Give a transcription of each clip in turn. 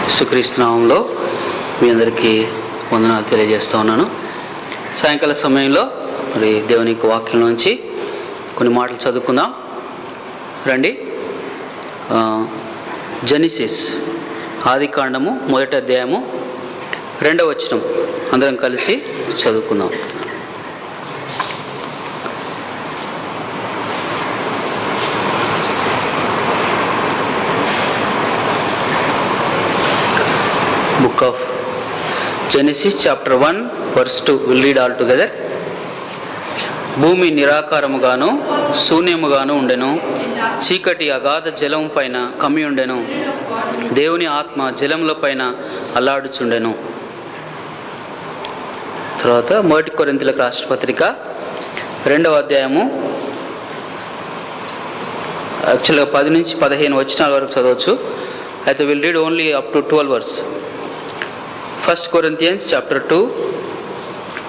యేసుక్రీస్తు నామములో మీ అందరికీ వందనాలు తెలియజేస్తూ ఉన్నాను. సాయంకాల సమయంలో మరి దేవుని యొక్క వాక్యం నుంచి కొన్ని మాటలు చదువుకుందాం రండి. జెనిసిస్ ఆదికాండము 1వ అధ్యాయము 2వ వచనం అందరం కలిసి చదువుకుందాం. Book of Genesis chapter 1 verse 2 we'll read all together. భూమి నిరాకారముగాను శూన్యముగాను ఉండెను, చీకటి అగాధ జలం పైన కమ్మి ఉండెను, దేవుని ఆత్మ జలముల పైన అల్లాడుచుండెను. తర్వాత 1 కొరింథీయులకు రాసిన పత్రిక 2వ అధ్యాయము యాక్చువల్గా 10 నుంచి 15 వచనాల వరకు చదవచ్చు. అయితే will read only up to 12 verses. 1 Corinthians chapter 2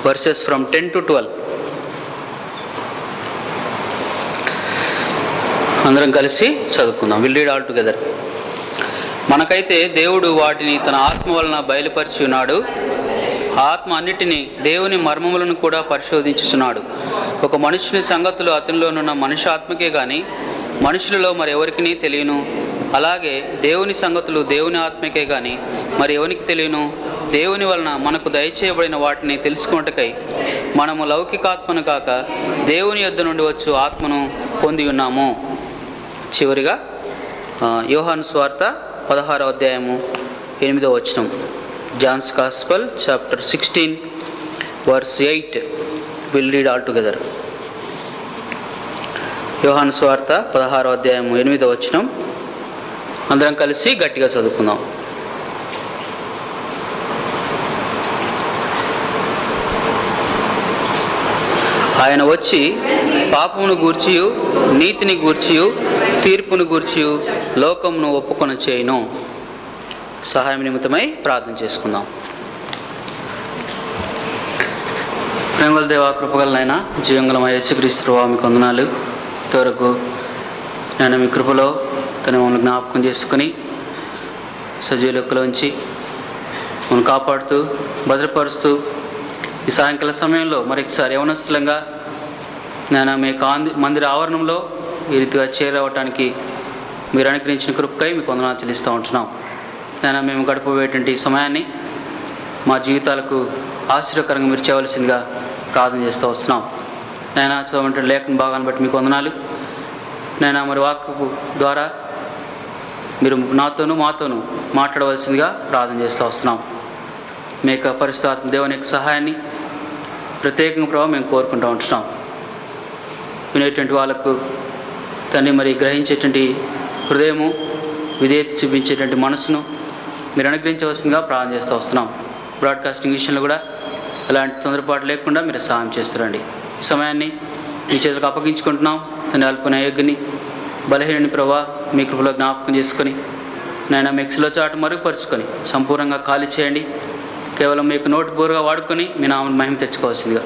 verses from 10 to 12. అందరం కలిసి చదువుకుందాం. Will read all together. మనకైతే దేవుడు వాటిని తన ఆత్మ వలన బయలుపరిచి ఉన్నాడు. ఆత్మ అన్నిటినీ దేవుని మర్మములను కూడా పరిశోధించుచున్నాడు. ఒక మనుషుని సంగతులు అతనిలోనున్న మనిషి ఆత్మకే కానీ మనుషులలో మరెవరికి తెలియను. అలాగే దేవుని సంగతులు దేవుని ఆత్మకే కానీ మరి ఎవరికి తెలియను. దేవుని వలన మనకు దయచేయబడిన వాటిని తెలుసుకొనుటకై మనము లౌకికాత్మను కాక దేవుని యొద్ద నుండి వచ్చు ఆత్మను పొంది ఉన్నాము. చివరిగా యోహాను సువార్త 16వ అధ్యాయము 8వ వచనం. Johne's gospel chapter 16 verse 8 will read all together. యోహాను సువార్త 16వ అధ్యాయము 8వ వచనం అందరం కలిసి గట్టిగా చదువుకుందాం. ఆయన వచ్చి పాపమును గూర్చియు నీతిని గూర్చియు తీర్పును గూర్చియు లోకమును ఒప్పుకొన చేయును. సహాయం నిమిత్తమై ప్రార్థన చేసుకుందాం. ప్రేమగల దేవా, కృపగలనైనా జీవంగల యేసుక్రీస్తు ప్రభువా మీకు వందనాలు. ఇంతవరకు నేను మీ కృపలో తను మమ్మల్ని జ్ఞాపకం చేసుకుని సజీవ లెక్కలోంచి మమ్మల్ని కాపాడుతూ భద్రపరుస్తూ ఈ సాయంకాల సమయంలో మరొకసారి యవనస్తులంగా నేను మీ మందిర ఆవరణంలో ఈ రీతిగా చేరవటానికి మీరు అనుగ్రహించిన కృపకై మీకు వందనాలు చెల్లిస్తూ ఉంటున్నాం. నేను మేము గడపబోయేటువంటి సమయాన్ని మా జీవితాలకు ఆశీర్వకరంగా మీరు చేయవలసిందిగా ప్రార్థన చేస్తూ వస్తున్నాం. నేను చదవటువంటి లేఖన భాగాన్ని బట్టి మీకు వందనాలు. నేను మరి వాక్కు ద్వారా మీరు నాతోనూ మాతోనూ మాట్లాడవలసిందిగా ప్రార్థన చేస్తూ వస్తున్నాం. మీ యొక్క పరిశుద్ధాత్మ దేవుని యొక్క సహాయాన్ని ప్రత్యేకంగా ప్రభావం మేము కోరుకుంటూ ఉంటున్నాం. వినేటువంటి వాళ్ళకు తండ్రి మరి గ్రహించేటువంటి హృదయము, విధేయత చూపించేటువంటి మనసును మీరు అనుగ్రహించవలసిందిగా ప్రార్థన చేస్తూ వస్తున్నాం. బ్రాడ్కాస్టింగ్ విషయంలో కూడా ఎలాంటి తొందరపాటు లేకుండా మీరు సహాయం చేస్తారండి. ఈ సమయాన్ని మీ చేతులకు అప్పగించుకుంటున్నాం. తండ్రి అల్పన అయోగ్యని బలహీనని ప్రభావ మీ కృపలో జ్ఞాపకం చేసుకొని నేను మిక్స్లో చాటు మరుగుపరుచుకొని సంపూర్ణంగా ఖాళీ చేయండి. కేవలం మీకు నోటు బోరుగా వాడుకొని మీ నామను మహిమ తెచ్చుకోవాల్సిందిగా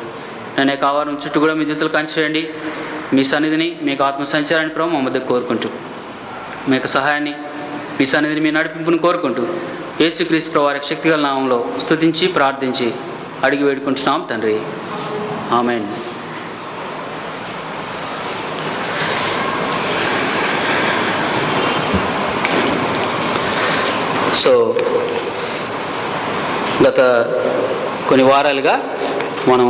నేను ఆవరణం చుట్టూ కూడా మీ చేతులు కంచివేయండి. మీ సన్నిధిని మీకు ఆత్మ సంచారాన్ని ప్రభావం మా మధ్య కోరుకుంటూ మీ యొక్క సహాయాన్ని మీ సన్నిధిని మీ నడిపింపును కోరుకుంటూ యేసుక్రీస్తు ప్రభువారి శక్తిగల నామంలో స్తుతించి ప్రార్థించి అడిగి వేడుకుంటున్నాం తండ్రి, ఆమేన్. సో గత కొన్ని వారాలుగా మనం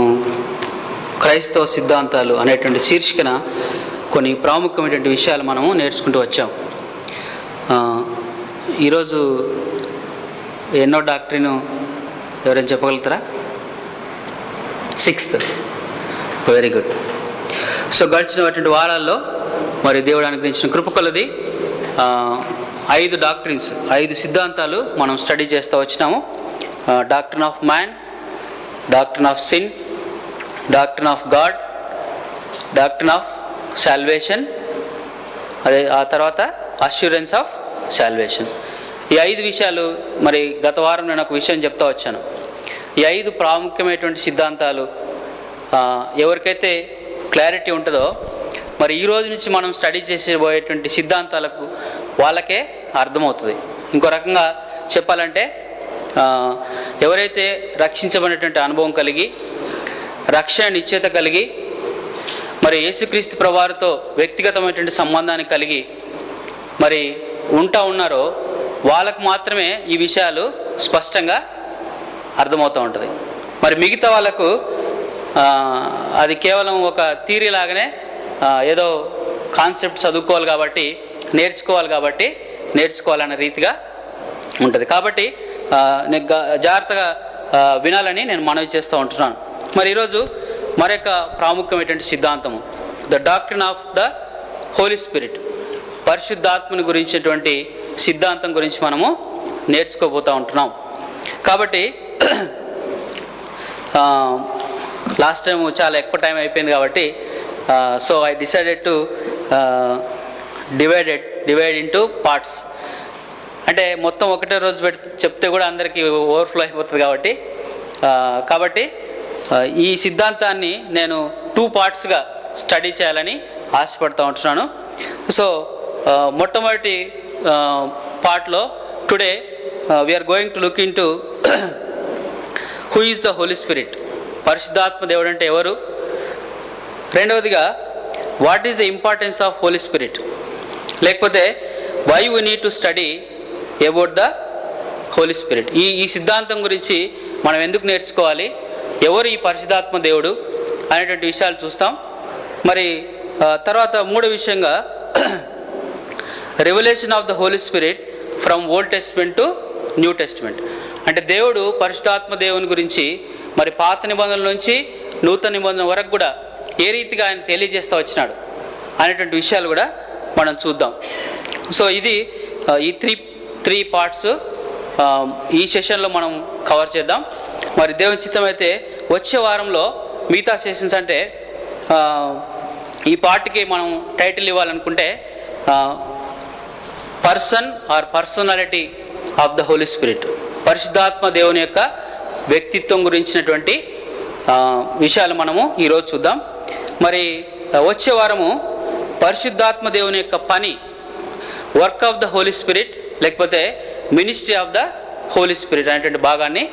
క్రైస్తవ సిద్ధాంతాలు అనేటువంటి శీర్షికన కొన్ని ప్రాముఖ్యమైనటువంటి విషయాలు మనము నేర్చుకుంటూ వచ్చాం. ఈరోజు ఎన్నో డాక్టరీను ఎవరైనా చెప్పగలుగుతారా? 6th. Very good. సో గడిచినటువంటి వారాల్లో మరి దేవుడు అనుగ్రహించిన కృప కొలది 5 డాక్టరీన్స్, 5 సిద్ధాంతాలు మనం స్టడీ చేస్తూ వచ్చినాము. Doctrine of man, doctrine of sin, doctrine of God, doctrine of salvation, అదే ఆ తర్వాత అష్యూరెన్స్ ఆఫ్ సాల్వేషన్. ఈ 5 విషయాలు మరి గత వారం నేను ఒక విషయం చెప్తా వచ్చాను. ఈ 5 ప్రాముఖ్యమైనటువంటి సిద్ధాంతాలు ఎవరికైతే క్లారిటీ ఉంటుందో మరి ఈ రోజు నుంచి మనం స్టడీ చేసేబోయేటువంటి సిద్ధాంతాలకు వాళ్ళకే అర్థమవుతుంది. ఇంకో రకంగా చెప్పాలంటే ఎవరైతే రక్షించబడినటువంటి అనుభవం కలిగి రక్షణ నిశ్చయత కలిగి మరి యేసుక్రీస్తు ప్రభువారితో వ్యక్తిగతమైనటువంటి సంబంధాన్ని కలిగి మరి ఉన్నారో వాళ్ళకు మాత్రమే ఈ విషయాలు స్పష్టంగా అర్థమవుతూ ఉంటుంది. మరి మిగతా వాళ్ళకు అది కేవలం ఒక థియరీ లాగానే ఏదో కాన్సెప్ట్ చదువుకోవాలి కాబట్టి నేర్చుకోవాలన్న రీతిగా ఉంటుంది. కాబట్టి నేను జాగ్రత్తగా వినాలని నేను మనవి చేస్తూ ఉంటున్నాను. మరి ఈరోజు మరొక ప్రాముఖ్యమైనటువంటి సిద్ధాంతము the doctrine of the Holi Spirit, పరిశుద్ధాత్మని గురించినటువంటి సిద్ధాంతం గురించి మనము నేర్చుకోబోతూ ఉంటున్నాం. కాబట్టి లాస్ట్ టైం చాలా ఎక్కువ టైం అయిపోయింది కాబట్టి so I decided to divide into parts. అంటే మొత్తం ఒకటే రోజు చెప్తే కూడా అందరికీ ఓవర్ఫ్లో అయిపోతుంది కాబట్టి ఈ సిద్ధాంతాన్ని నేను 2 పార్ట్స్గా స్టడీ చేయాలని ఆశపడుతూ ఉంటున్నాను. సో మొట్టమొదటి పార్ట్లో today we are going to look into who is the Holi spirit, పరిశుద్ధాత్మ దేవుడు అంటే ఎవరు. రెండవదిగా what is the importance of Holy Spirit, లేకపోతే why we need to study about the Holi Spirit. ఈ సిద్ధాంతం గురించి మనం ఎందుకు నేర్చుకోవాలి, ఎవరు ఈ పరిశుద్ధాత్మ దేవుడు అనేటువంటి విషయాలు చూస్తాం. మరి తర్వాత మూడో విషయంగా revolution of the Holi spirit from old testament to new testament. అంటే దేవుడు పరిశుద్ధాత్మ దేవుని గురించి మరి పాత నిబంధనల నుంచి నూతన నిబంధన వరకు కూడా ఏ రీతిగా ఆయన తెలియజేస్తూ వచ్చినాడు అనేటువంటి విషయాలు కూడా మనం చూద్దాం. సో ఇది ఈ త్రీ పార్ట్స్ ఈ సెషన్లో మనం కవర్ చేద్దాం. మరి దేవుని చిత్తం అయితే వచ్చే వారంలో మిగతా సెషన్స్ అంటే ఈ పార్ట్కి మనం టైటిల్ ఇవ్వాలనుకుంటే person or personality of the Holi spirit, పరిశుద్ధాత్మ దేవుని యొక్క వ్యక్తిత్వం గురించినటువంటి విషయాలు మనము ఈరోజు చూద్దాం. మరి వచ్చే వారము పరిశుద్ధాత్మ దేవుని యొక్క పని, work of the Holi Spirit లేకపోతే ministry of the Holi Spirit అనేటువంటి భాగాన్ని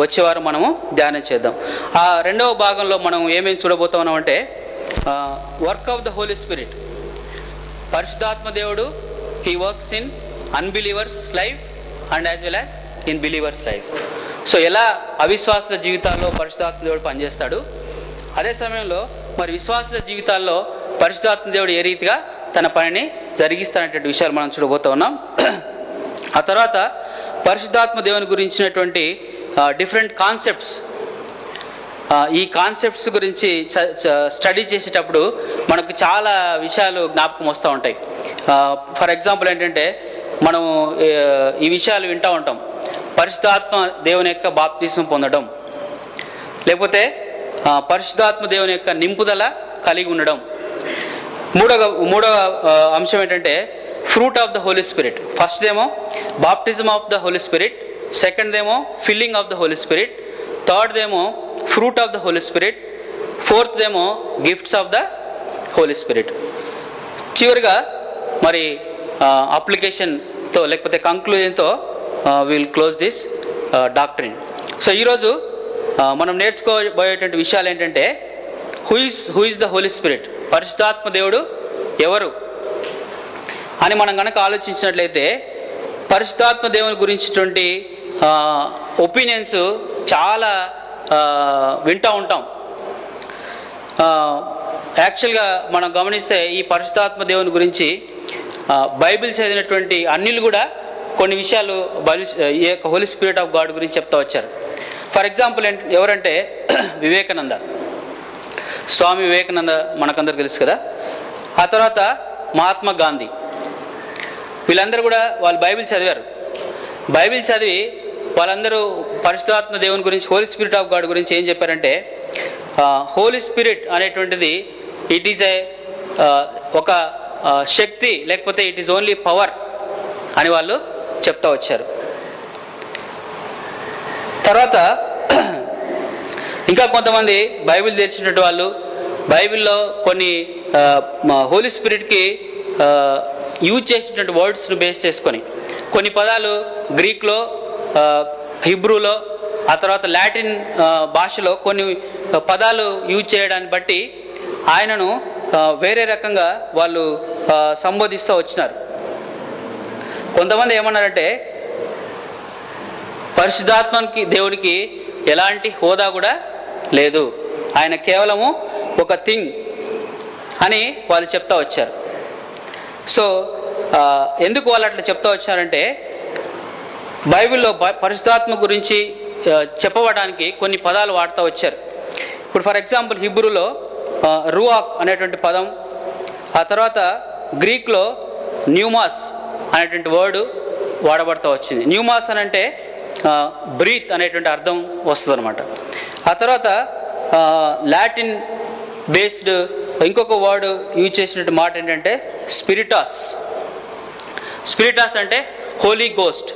వచ్చే వారం మనము ధ్యానం చేద్దాం. ఆ రెండవ భాగంలో మనం ఏమేమి చూడబోతున్నాం అంటే work of the Holi spirit, పరిశుద్ధాత్మ దేవుడు he works in unbelievers life and as well as in believers life. So ఎలా అవిశ్వాసుల జీవితాల్లో పరిశుద్ధాత్మ దేవుడు పనిచేస్తాడు, అదే సమయంలో మరి విశ్వాసుల జీవితాల్లో పరిశుద్ధాత్మ దేవుడు ఏ రీతిగా తన పనిని జరిగిస్తానటువంటి విషయాలు మనం చూడబోతూ ఉన్నాం. ఆ తర్వాత పరిశుద్ధాత్మ దేవుని గురించినటువంటి డిఫరెంట్ కాన్సెప్ట్స్, ఈ కాన్సెప్ట్స్ గురించి స్టడీ చేసేటప్పుడు మనకు చాలా విషయాలు జ్ఞాపకం వస్తూ ఉంటాయి. ఫర్ ఎగ్జాంపుల్ ఏంటంటే మనం ఈ విషయాలు వింటూ ఉంటాం, పరిశుద్ధాత్మ దేవుని యొక్క బాప్తిసం పొందడం, లేకపోతే పరిశుద్ధాత్మ దేవుని యొక్క నింపుదల కలిగి ఉండడం. మూడవ అంశం ఏంటంటే fruit of the Holi Spirit. First ఏమో baptism of the Holi Spirit, second ఏమో filling of the Holi Spirit, third ఏమో fruit of the Holi Spirit, fourth ఏమో gifts of the Holi Spirit. చివరిగా మరి అప్లికేషన్తో లేకపోతే కంక్లూజన్తో will close this doctrine. So ఈరోజు మనం నేర్చుకోబోయేటువంటి విషయాలు ఏంటంటే who is the Holi spirit, పరిశుద్ధాత్మ దేవుడు ఎవరు అని మనం కనుక ఆలోచించినట్లయితే పరిశుద్ధాత్మ దేవుని గురించినటువంటి ఒపీనియన్స్ చాలా వింటూ ఉంటాం. యాక్చువల్గా మనం గమనిస్తే ఈ పరిశుద్ధాత్మ దేవుని గురించి బైబిల్ చదివినటువంటి అన్నిలు కూడా కొన్ని విషయాలు ఈ యొక్క హోలీ స్పిరిట్ ఆఫ్ గాడ్ గురించి చెప్తా వచ్చారు. ఫర్ ఎగ్జాంపుల్ ఎవరంటే వివేకానంద, స్వామి వివేకానంద మనకందరూ తెలుసు కదా. ఆ తర్వాత మహాత్మా గాంధీ, వీళ్ళందరూ కూడా వాళ్ళు బైబిల్ చదివారు. బైబిల్ చదివి వాళ్ళందరూ పరిశుద్ధాత్మ దేవుని గురించి, హోలీ స్పిరిట్ ఆఫ్ గాడ్ గురించి ఏం చెప్పారంటే హోలీ స్పిరిట్ అనేటువంటిది ఇట్ ఈజ్ ఒక శక్తి, లేకపోతే ఇట్ ఈజ్ ఓన్లీ పవర్ అని వాళ్ళు చెప్తా వచ్చారు. తర్వాత ఇంకా కొంతమంది బైబిల్ తెలిసినటువంటి వాళ్ళు బైబిల్లో కొన్ని హోలీ స్పిరిట్కి యూజ్ చేసినటువంటి వర్డ్స్ను బేస్ చేసుకొని కొన్ని పదాలు గ్రీక్లో హిబ్రూలో, ఆ తర్వాత లాటిన్ భాషలో కొన్ని పదాలు యూజ్ చేయడాన్ని బట్టి ఆయనను వేరే రకంగా వాళ్ళు సంబోధిస్తూ వచ్చినారు. కొంతమంది ఏమన్నారంటే పరిశుద్ధాత్మకి దేవుడికి ఎలాంటి హోదా కూడా లేదు, ఆయన కేవలము ఒక థింగ్ అని వాళ్ళు చెప్తా వచ్చారు. సో ఎందుకు వాళ్ళు అట్లా చెప్తా వచ్చారంటే బైబిల్లో పరిశుద్ధాత్మ గురించి చెప్పబడడానికి కొన్ని పదాలు వాడుతూ వచ్చారు. ఇప్పుడు ఫర్ ఎగ్జాంపుల్ హిబ్రూలో రూఆక్ అనేటువంటి పదం, ఆ తర్వాత గ్రీక్లో న్యూమాస్ అనేటువంటి వర్డ్ వాడబడుతూ వచ్చింది. న్యూమాస్ అని అంటే బ్రీత్ అనేటువంటి అర్థం వస్తుంది అనమాట. ఆ తర్వాత లాటిన్ బేస్డ్ ఇంకొక వర్డ్ యూజ్ చేసినట్టు మాట ఏంటంటే స్పిరిటాస్. స్పిరిటాస్ అంటే హోలీ గోస్ట్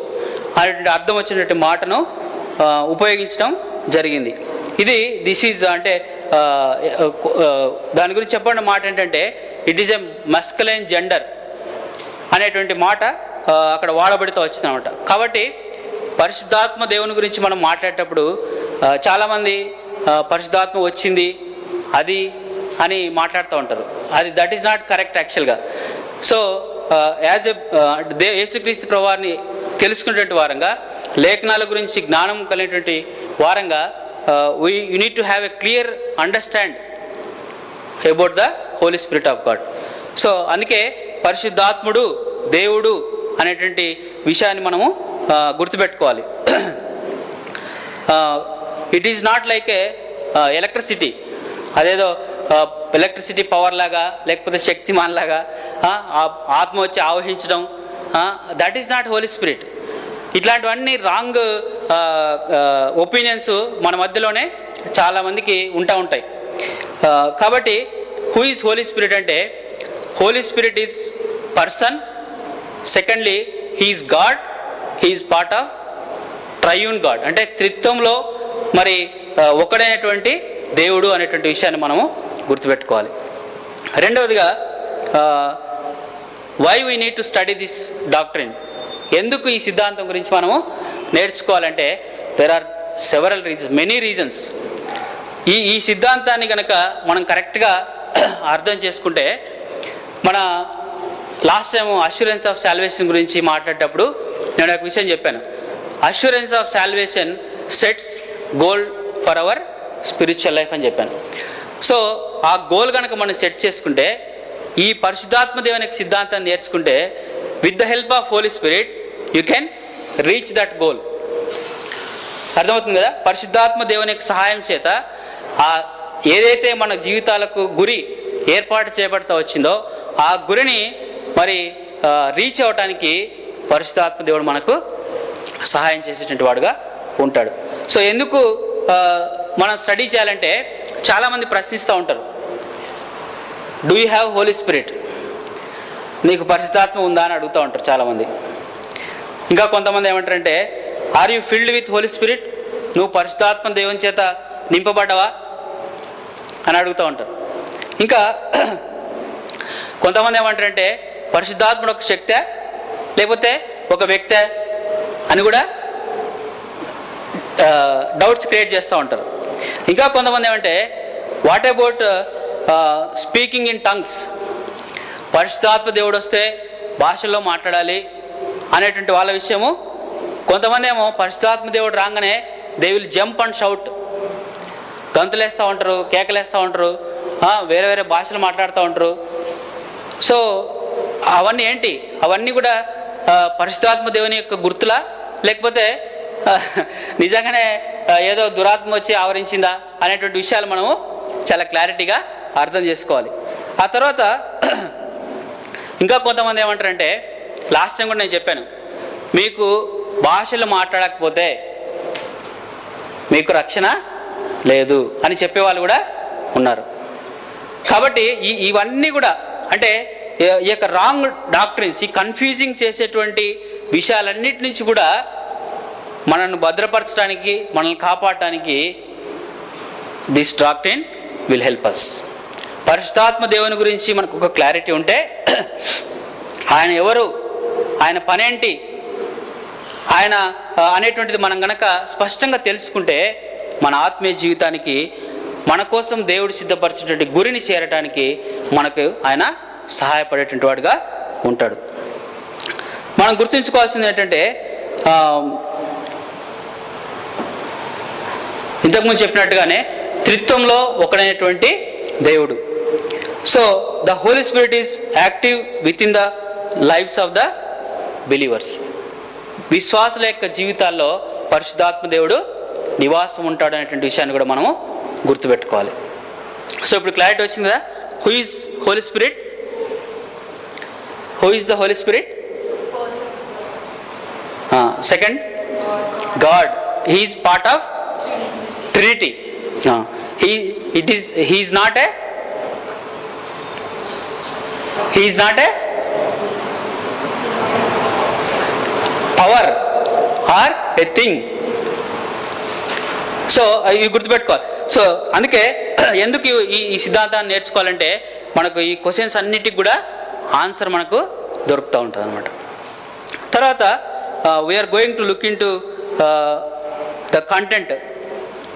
అనేటువంటి అర్థం వచ్చినటువంటి మాటను ఉపయోగించడం జరిగింది. దిస్ ఈజ్ అంటే దాని గురించి చెప్పండి మాట ఏంటంటే it is a masculine gender అనేటువంటి మాట అక్కడ వాడబడుతూ వచ్చింది అనమాట. కాబట్టి పరిశుద్ధాత్మ దేవుని గురించి మనం మాట్లాడేటప్పుడు చాలామంది పరిశుద్ధాత్మ వచ్చింది అది అని మాట్లాడుతూ ఉంటారు. దట్ ఈస్ నాట్ కరెక్ట్ యాక్చువల్గా. సో యాజ్ యేసుక్రీస్తు ప్రభువారిని తెలుసుకునేటువంటి వారంగా, లేఖనాల గురించి జ్ఞానం కలిగినటువంటి వారంగా you need to have a clear understand about the Holi Spirit of God. So అందుకే పరిశుద్ధాత్ముడు దేవుడు అనేటువంటి విషయాన్ని మనము గుర్తుపెట్టుకోవాలి. It is not like a electricity, అదేదో ఎలక్ట్రిసిటీ పవర్ లాగా లేకపోతే శక్తిమాన్ లాగా ఆత్మ వచ్చి ఆవహించడం, that is not Holy Spirit. ఇట్లాంటివన్నీ రాంగ్ ఒపీనియన్స్ మన మధ్యలోనే చాలామందికి ఉంటాయి. కాబట్టి హూ ఈజ్ హోలీ స్పిరిట్ అంటే Holy Spirit is person. Secondly he is God, he is part of triune God, అంటే త్రిత్వంలో మరి ఒకడైనటువంటి దేవుడు అనేటువంటి విషయాన్ని మనము గుర్తుపెట్టుకోవాలి. రెండవదిగా why we need to study this doctrine, ఎందుకు ఈ సిద్ధాంతం గురించి మనము నేర్చుకోవాలంటే there are several reasons, many reasons. ఈ సిద్ధాంతాన్ని కనుక మనం కరెక్ట్గా అర్థం చేసుకుంటే, మన last time assurance of salvation గురించి మాట్లాడేటప్పుడు నేను ఒక విషయం చెప్పాను. Assurance of salvation sets goal for our spiritual life అని చెప్పాను. సో ఆ గోల్ కనుక మనం సెట్ చేసుకుంటే, ఈ పరిశుద్ధాత్మ దేవుని సిద్ధాంతాన్ని నేర్చుకుంటే, with the help of Holy Spirit you can reach that goal. అర్థమవుతుంది కదా? పరిశుద్ధాత్మ దేవుని యొక్క సహాయం చేత ఏదైతే మన జీవితాలకు గురి ఏర్పాటు చేయబడతా వచ్చిందో ఆ గురిని మరి రీచ్ అవ్వటానికి పరిశుద్ధాత్మ దేవుడు మనకు సహాయం చేసేటువంటి వాడుగా ఉంటాడు. సో ఎందుకు మనం స్టడీ చేయాలంటే, చాలామంది ప్రశ్నిస్తూ ఉంటారు, do you have Holy Spirit, నీకు పరిశుద్ధాత్మ ఉందా అని అడుగుతూ ఉంటారు చాలామంది. ఇంకా కొంతమంది ఏమంటారంటే, are you filled with Holy Spirit, నువ్వు పరిశుద్ధాత్మ దేవుని చేత నింపబడ్డావా అని అడుగుతూ ఉంటారు. ఇంకా కొంతమంది ఏమంటారంటే, పరిశుద్ధాత్ముడు ఒక శక్తే లేకపోతే ఒక వ్యక్తే అని కూడా డౌట్స్ క్రియేట్ చేస్తూ ఉంటారు. ఇంకా కొంతమంది ఏమంటే, what about speaking in tongues, పరిశుద్ధాత్మ దేవుడు వస్తే భాషల్లో మాట్లాడాలి అనేటువంటి వాళ్ళ విషయము. కొంతమంది ఏమో పరిశుద్ధాత్మ దేవుడు రాగానే they will jump and shout, గంతులేస్తూ ఉంటారు, కేకలేస్తూ ఉంటారు, వేరే వేరే భాషలు మాట్లాడుతూ ఉంటారు. సో అవన్నీ ఏంటి? అవన్నీ కూడా పరిశుద్ధాత్మ దేవుని యొక్క గుర్తులా, లేకపోతే నిజంగానే ఏదో దురాత్మ వచ్చి ఆవరించిందా అనేటువంటి విషయాలు మనము చాలా క్లారిటీగా అర్థం చేసుకోవాలి. ఆ తర్వాత ఇంకా కొంతమంది ఏమంటారంటే, లాస్ట్ టైం కూడా నేను చెప్పాను, మీకు భాషలు మాట్లాడకపోతే మీకు రక్షణ లేదు అని చెప్పేవాళ్ళు కూడా ఉన్నారు. కాబట్టి ఇవన్నీ కూడా అంటే ఈ యొక్క రాంగ్ డాక్ట్రిన్స్, ఈ కన్ఫ్యూజింగ్ చేసేటువంటి విషయాలన్నిటి నుంచి కూడా మనల్ని భద్రపరచడానికి, మనల్ని కాపాడటానికి this doctrine will help us. పరిశుద్ధాత్మ దేవుని గురించి మనకు ఒక క్లారిటీ ఉంటే, ఆయన ఎవరు, ఆయన పనేంటి, ఆయన అనేటువంటిది మనం గనక స్పష్టంగా తెలుసుకుంటే మన ఆత్మీయ జీవితానికి మన కోసం దేవుడు సిద్ధపరిచినటువంటి గురిని చేరటానికి మనకు ఆయన సహాయపడేటువంటి వాడుగా ఉంటాడు. మనం గుర్తుంచుకోవాల్సింది ఏంటంటే ఇంతకుముందు చెప్పినట్టుగానే త్రిత్వంలో ఒకడైనటువంటి దేవుడు. So the Holi Spirit is active with in the lifes of the believers. విశ్వాసుల యొక్క జీవితాల్లో పరిశుద్ధాత్మ దేవుడు నివాసం ఉంటాడు అనేటువంటి విషయాన్ని కూడా మనము గుర్తుపెట్టుకోవాలి. సో ఇప్పుడు క్లారిటీ వచ్చింది కదా. Who is Holy Spirit? Who is the Holi Spirit? Second, God. He is part of Trinity. He is not a power or a thing. So ఇవి గుర్తుపెట్టుకోవాలి. సో అందుకే ఎందుకు ఈ సిద్ధాంతాన్ని నేర్చుకోవాలంటే మనకు ఈ క్వశ్చన్స్ అన్నిటికి కూడా ఆన్సర్ మనకు దొరుకుతూ ఉంటుంది అనమాట. తర్వాత we are going to look into the content.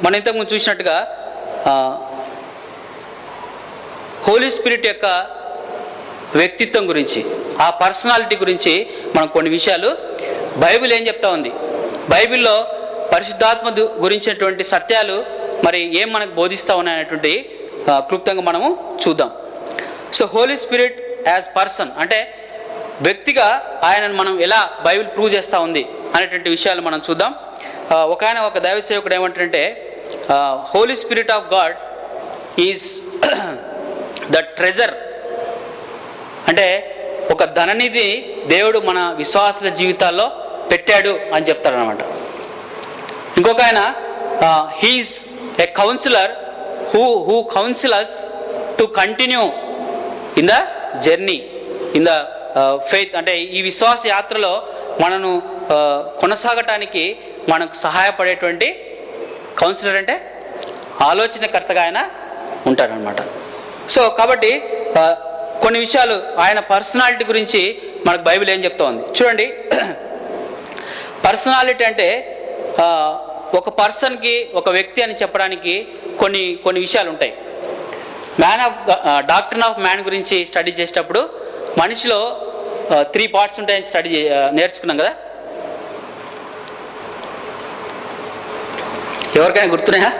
మనం ఇంతకుముందు చూసినట్టుగా హోలీ స్పిరిట్ యొక్క వ్యక్తిత్వం గురించి, ఆ పర్సనాలిటీ గురించి మనం కొన్ని విషయాలు బైబిల్ ఏం చెప్తా ఉంది, బైబిల్లో పరిశుద్ధాత్మ గురించినటువంటి సత్యాలు మరి ఏం మనకు బోధిస్తూ ఉన్నాయనేటువంటి క్లుప్తంగా మనము చూద్దాం. So Holy Spirit as person అంటే వ్యక్తిగా ఆయనను మనం ఎలా బైబిల్ ప్రూవ్ చేస్తూ ఉంది అనేటువంటి విషయాలు మనం చూద్దాం. ఒక దైవ సేవకుడు ఏమంటారంటే Holy Spirit of God is the treasure. అంటే ఒక ధననిధి దేవుడు మన విశ్వాసుల జీవితాల్లో పెట్టాడు అని చెప్తారనమాట. ఇంకొక ఆయన he is a counsellor who counsellors to continue in the journey in the faith. అంటే ఈ విశ్వాస యాత్రలో మనను కొనసాగటానికి మనకు సహాయపడేటువంటి కౌన్సిలర్ అంటే ఆలోచనకర్తగా ఆయన ఉంటారనమాట. సో కాబట్టి కొన్ని విషయాలు ఆయన పర్సనాలిటీ గురించి మనకు బైబిల్ ఏం చెప్తా ఉంది చూడండి. పర్సనాలిటీ అంటే ఒక పర్సన్కి, ఒక వ్యక్తి అని చెప్పడానికి కొన్ని విషయాలు ఉంటాయి. డాక్టర్ ఆఫ్ మ్యాన్ గురించి స్టడీ చేసేటప్పుడు మనిషిలో 3 పార్ట్స్ ఉంటాయని నేర్చుకున్నాం కదా. ఎవరికైనా గుర్తున్నాయా?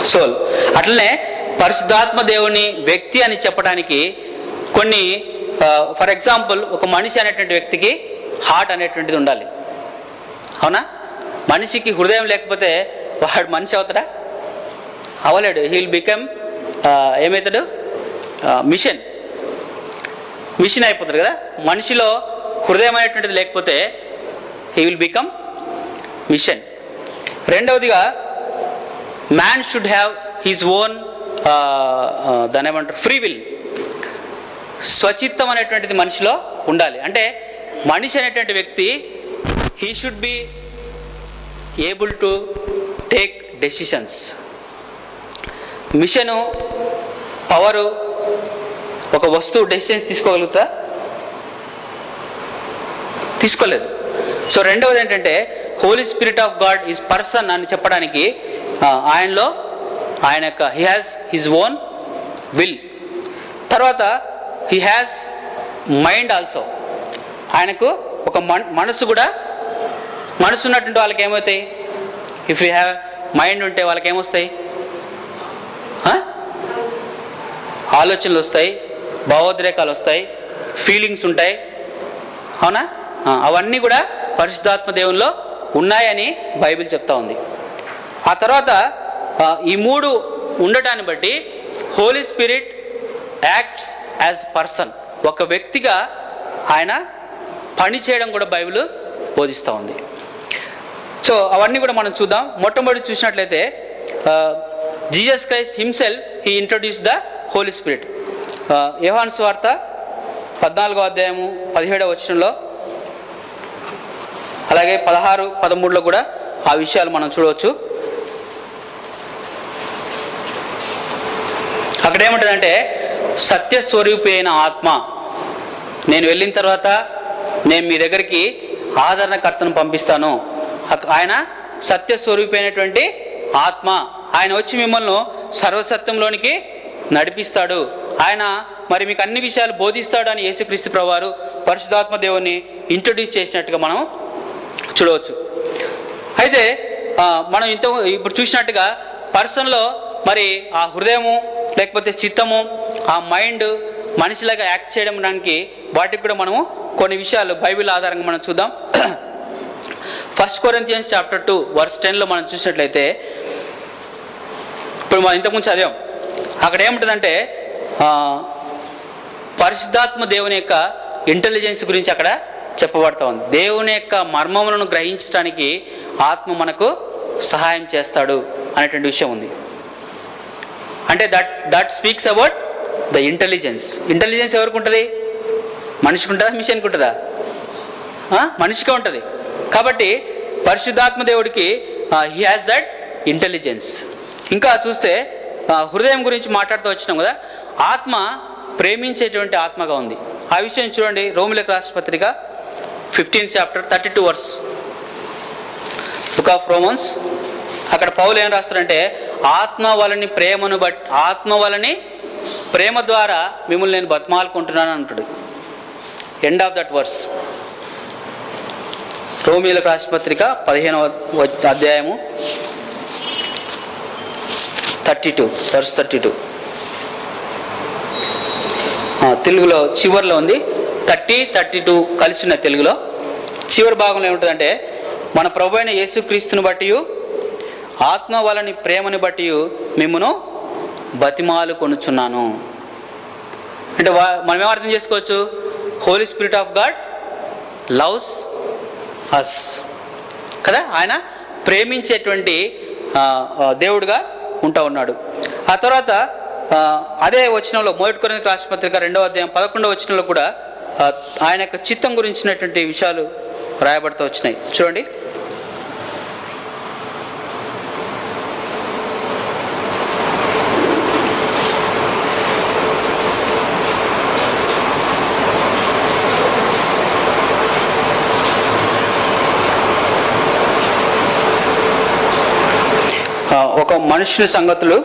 సోల్. అట్లనే పరిశుద్ధాత్మ దేవుని వ్యక్తి అని చెప్పడానికి కొన్ని, ఫర్ ఎగ్జాంపుల్ ఒక మనిషి అనేటువంటి వ్యక్తికి హార్ట్ అనేటువంటిది ఉండాలి, అవునా? మనిషికి హృదయం లేకపోతే వాడు మనిషి అవుతాడా? అవలేడు. హీ విల్ బికమ్ ఏమవుతాడు? మిషన్ అయిపోతాడు కదా. మనిషిలో హృదయం అనేటువంటిది లేకపోతే హీ విల్ బికమ్ మిషన్. రెండవదిగా man should have his own దాని ఏమంటారు ఫ్రీ విల్. స్వచిత్తం అనేటువంటిది మనిషిలో ఉండాలి. అంటే మనిషి అనేటువంటి వ్యక్తి he should be able to take decisions. Machine, power, ఒక వస్తువు డెసిషన్స్ తీసుకోగలుగుతా? తీసుకోలేదు. సో రెండవది ఏంటంటే Holy Spirit of God is person అని చెప్పడానికి ఆయనలో ఆయన యొక్క he has his own will. తర్వాత హీ హ్యాస్ మైండ్ ఆల్సో. ఆయనకు ఒక మనసు కూడా, మనసు ఉన్నటువంటి వాళ్ళకి ఏమవుతాయి? ఇఫ్ యూ హ్యావ్ మైండ్ ఉంటే వాళ్ళకి ఏమొస్తాయి? ఆలోచనలు వస్తాయి, భావోద్రేకాలు వస్తాయి, ఫీలింగ్స్ ఉంటాయి, అవునా? అవన్నీ కూడా పరిశుద్ధాత్మ దేవునిలో ఉన్నాయని బైబిల్ చెప్తా ఉంది. ఆ తర్వాత ఈ 3 ఉండటాన్ని బట్టి Holy Spirit acts as person. ఒక వ్యక్తిగా ఆయన పని చేయడం కూడా బైబిల్ బోధిస్తూ ఉంది. సో అవన్నీ కూడా మనం చూద్దాం. మొట్టమొదటి చూసినట్లయితే Jesus Christ himself he introduce the Holi Spirit. యోహాను సువార్త 14వ అధ్యాయము 17వ వచనంలో, అలాగే 16, 13లో కూడా ఆ విషయాలు మనం చూడవచ్చు. అక్కడ ఏముంటుందంటే సత్యస్వరూపి అయిన ఆత్మ నేను వెళ్ళిన తర్వాత నేను మీ దగ్గరికి ఆదరణకర్తను పంపిస్తాను. ఆయన సత్యస్వరూపైనటువంటి ఆత్మ. ఆయన వచ్చి మిమ్మల్ని సర్వసత్యంలోనికి నడిపిస్తాడు. ఆయన మరి మీకు అన్ని విషయాలు బోధిస్తాడు అని యేసుక్రీస్తు ప్రభువారు పరిశుద్ధాత్మ దేవుని ఇంట్రొడ్యూస్ చేసినట్టుగా మనం చూడవచ్చు. అయితే మనం ఇప్పుడు చూసినట్టుగా పర్సన్లో మరి ఆ హృదయము లేకపోతే చిత్తము, ఆ మైండ్ మనిషిలాగా యాక్ట్ చేయడం దానికి వాటికి కూడా మనము కొన్ని విషయాలు బైబిల్ ఆధారంగా మనం చూద్దాం. 1 Corinthians chapter 2 verse 10లో మనం చూసినట్లయితే, ఇప్పుడు మనం ఇంతకుముందు చదివాం, అక్కడ ఏముంటుందంటే పరిశుద్ధాత్మ దేవుని యొక్క ఇంటెలిజెన్స్ గురించి అక్కడ చెప్పబడతా ఉంది. దేవుని యొక్క మర్మములను గ్రహించడానికి ఆత్మ మనకు సహాయం చేస్తాడు అనేటువంటి విషయం ఉంది. అంటే that speaks about the intelligence. Intelligence ఎవరికి ఉంటుంది? మనిషికి ఉంటుందా, మిషన్కి ఉంటుందా? మనిషిగా ఉంటుంది. కాబట్టి పరిశుద్ధాత్మ దేవుడికి హీ హ్యాస్ దట్ ఇంటెలిజెన్స్. ఇంకా చూస్తే హృదయం గురించి మాట్లాడుతూ వచ్చినాం కదా, ఆత్మ ప్రేమించేటువంటి ఆత్మగా ఉంది. ఆ విషయం చూడండి, రోమిలకు రాసిన పత్రిక 15th chapter 32 verse, book of Romans. అక్కడ పౌలు ఏం రాస్తారంటే, ఆత్మ వలని ప్రేమ ద్వారా మిమ్మల్ని నేను బతిమాలుకుంటున్నాను అంటాడు. End of that verse. రోమిలకు రాసిన పత్రిక 15వ అధ్యాయము 32 verse 32. తెలుగులో చివరిలో ఉంది, 30-32 కలిసి ఉన్న తెలుగులో. చివరి భాగంలో ఏముంటుందంటే, మన ప్రభు అయిన యేసుక్రీస్తుని బట్టి ఆత్మ వలని ప్రేమని బట్టి మిమ్మును బతిమాలు కొనుచున్నాను. అంటే మనం ఏం అర్థం చేసుకోవచ్చు? Holy Spirit of God loves us కదా. ఆయన ప్రేమించేటువంటి దేవుడుగా ఉంటా ఉన్నాడు. ఆ తర్వాత అదే వచనంలో 1 కొరింథీయులకు రాసిన పత్రిక 2వ అధ్యాయం 11వ వచనంలో కూడా ఆయన యొక్క చిత్తం గురించినటువంటి విషయాలు రాయబడుతూ వచ్చినాయి. చూడండి, ఒక మనుషుని సంగతులు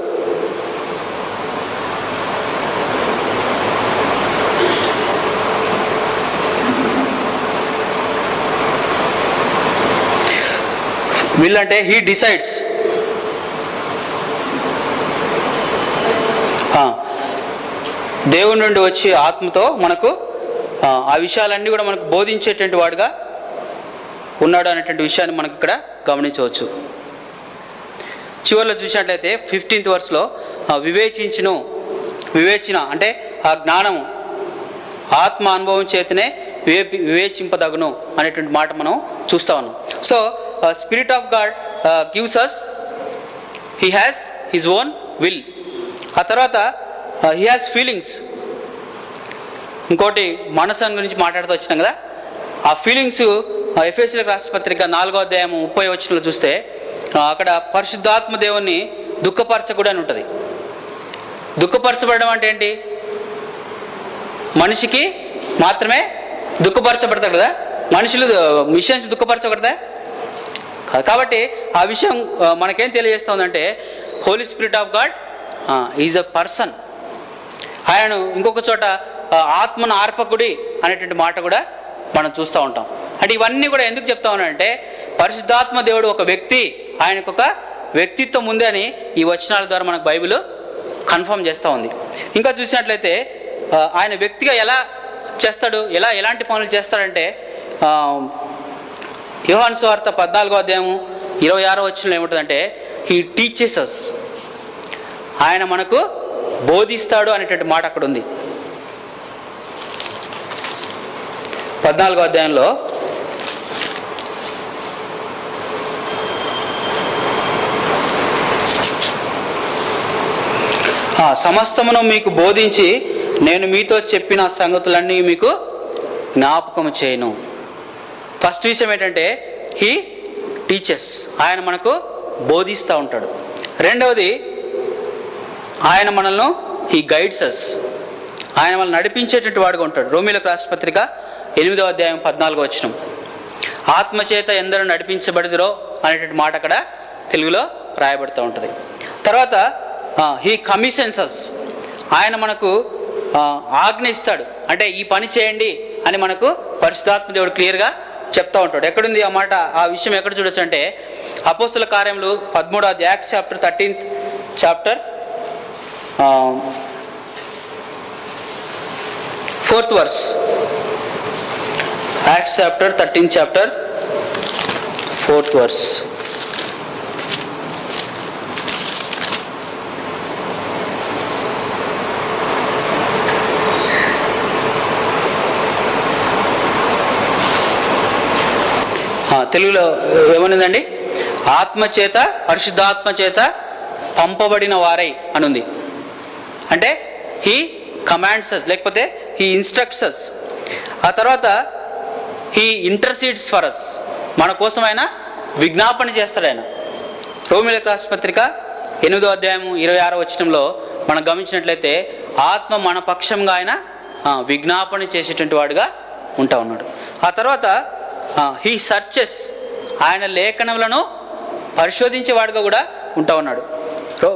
వీళ్ళంటే హీ డిసైడ్స్. దేవుని నుండి వచ్చి ఆత్మతో మనకు ఆ విషయాలన్నీ కూడా మనకు బోధించేటువంటి వాడుగా ఉన్నాడు అనేటువంటి విషయాన్ని మనకు ఇక్కడ గమనించవచ్చు. చివరిలో చూసినట్లయితే 15th verseలో వివేచన అంటే ఆ జ్ఞానము ఆత్మ అనుభవం చేతనే వివేచింపదగును అనేటువంటి మాట మనం చూస్తా ఉన్నాం. So Spirit of God gives us, he has his own will. ఆ తర్వాత హీ హ్యాస్ ఫీలింగ్స్. ఇంకోటి మనసు గురించి మాట్లాడుతూ వచ్చినాం కదా, ఆ ఫీలింగ్స్ ఎఫెసీయులకు రాసిన పత్రిక 4వ అధ్యాయం 30వ వచనంలో చూస్తే అక్కడ పరిశుద్ధాత్మ దేవుని దుఃఖపరచకూడని ఉంటుంది. దుఃఖపరచబడడం అంటే ఏంటి? మనిషికి మాత్రమే దుఃఖపరచబడతాడు కదా, మనుషులు మిషన్స్ దుఃఖపరచబడతాయి. కాబట్టి ఆ విషయం మనకేం తెలియజేస్తుందంటే, Holy Spirit of God is a person. ఆయనను ఇంకొక చోట ఆత్మను ఆర్పకుడి అనేటువంటి మాట కూడా మనం చూస్తూ ఉంటాం. అంటే ఇవన్నీ కూడా ఎందుకు చెప్తా ఉన్నానంటే, పరిశుద్ధాత్మ దేవుడు ఒక వ్యక్తి, ఆయనకు ఒక వ్యక్తిత్వం ఉంది అని ఈ వచనాల ద్వారా మనకు బైబిల్ కన్ఫర్మ్ చేస్తూ ఉంది. ఇంకా చూసినట్లయితే ఆయన వ్యక్తిగా ఎలా చేస్తాడు, ఎలాంటి పనులు చేస్తాడంటే, యోహాను సువార్త 14వ అధ్యాయము 26వ వచనంలో ఏముంటుందంటే, హీ టీచెస్ అస్, ఆయన మనకు బోధిస్తాడు అనేటువంటి మాట అక్కడ ఉంది. 14వ అధ్యాయంలో సమస్తమును మీకు బోధించి నేను మీతో చెప్పిన సంగతులన్నీ మీకు జ్ఞాపకం చేయను. ఫస్ట్ విషయం ఏంటంటే, హీ టీచెస్, ఆయన మనకు బోధిస్తూ ఉంటాడు. రెండవది, ఆయన మనల్ని హీ గైడ్స్ అస్, ఆయన మనల్ని నడిపించేటటువంటి వాడుగా ఉంటాడు. రోమీయులకు రాసిన పత్రిక 8వ అధ్యాయం 14వ వచనం. ఆత్మచేత ఎందరూ నడిపించబడిదిరో అనేటువంటి మాట అక్కడ తెలుగులో రాయబడుతూ ఉంటుంది. తర్వాత హీ కమిషన్స్, ఆయన మనకు ఆజ్ఞ ఇస్తాడు. అంటే ఈ పని చేయండి అని మనకు పరిశుద్ధాత్మ దేవుడు క్లియర్గా చెప్తూ ఉంటాడు. ఎక్కడుంది ఆ మాట, ఆ విషయం ఎక్కడ చూడొచ్చు అంటే అపోస్తుల కార్యములు 13వ అధ్యాయం, Acts chapter 13th chapter 4th verse. Acts chapter 13th chapter 4th verse. తెలుగులో ఏమనుందండి? ఆత్మచేత, పరిశుద్ధాత్మ చేత పంపబడిన వారై అనుంది. అంటే హీ కమాండ్స్ అస్, లేకపోతే హీ ఇన్స్ట్రక్ట్స్ అస్. ఆ తర్వాత హీ ఇంటర్సీడ్స్ ఫర్ అస్, మన కోసం ఆయన విజ్ఞాపన చేస్తాడు ఆయన. రోమీయులకు రాసిన పత్రిక 8వ అధ్యాయం 26వ వచనంలో మనం గమనించినట్లయితే ఆత్మ మన పక్షంగా ఆయన విజ్ఞాపన చేసేటువంటి వాడుగా ఉంటా ఉన్నాడు. ఆ తర్వాత హీ సర్చెస్, ఆయన లేఖనములను పరిశోధించేవాడుగా కూడా ఉంటా ఉన్నాడు.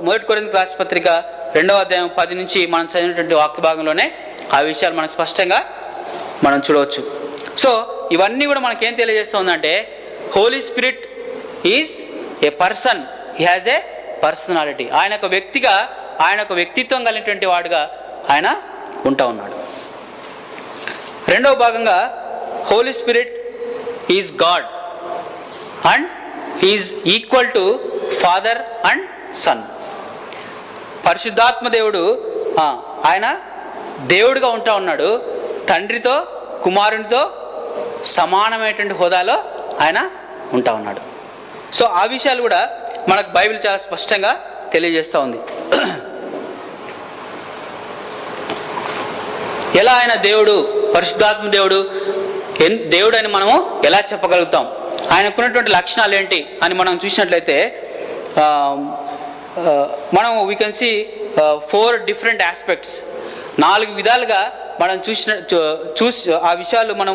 1 కొరింథీయులకు రాసిన పత్రిక 2వ అధ్యాయం 10 నుంచి మనం చదివినటువంటి వాక్య భాగంలోనే ఆ విషయాలు మనకు స్పష్టంగా మనం చూడవచ్చు. సో ఇవన్నీ కూడా మనకేం తెలియజేస్తుందంటే Holy Spirit is a person, he has a personality. ఆయన ఒక వ్యక్తిగా, ఆయన ఒక వ్యక్తిత్వం కలిగినటువంటి వాడుగా ఆయన ఉంటా ఉన్నాడు. రెండవ భాగంగా Holy Spirit is God and is equal to Father and Son. పరిశుద్ధాత్మ దేవుడు ఆయన దేవుడిగా ఉంటా ఉన్నాడు, తండ్రితో కుమారునితో సమానమైనటువంటి హోదాలో ఆయన ఉంటా ఉన్నాడు. సో ఆ విషయాలు కూడా మనకు బైబిల్ చాలా స్పష్టంగా తెలియజేస్తూ ఉంది. ఎలా ఆయన దేవుడు, పరిశుద్ధాత్మ దేవుడు దేవుడు అని మనము ఎలా చెప్పగలుగుతాం, ఆయనకున్నటువంటి లక్షణాలు ఏంటి అని మనం చూసినట్లయితే మనం we can see 4 different aspects. 4 విధాలుగా మనం చూసి ఆ విషయాలు మనం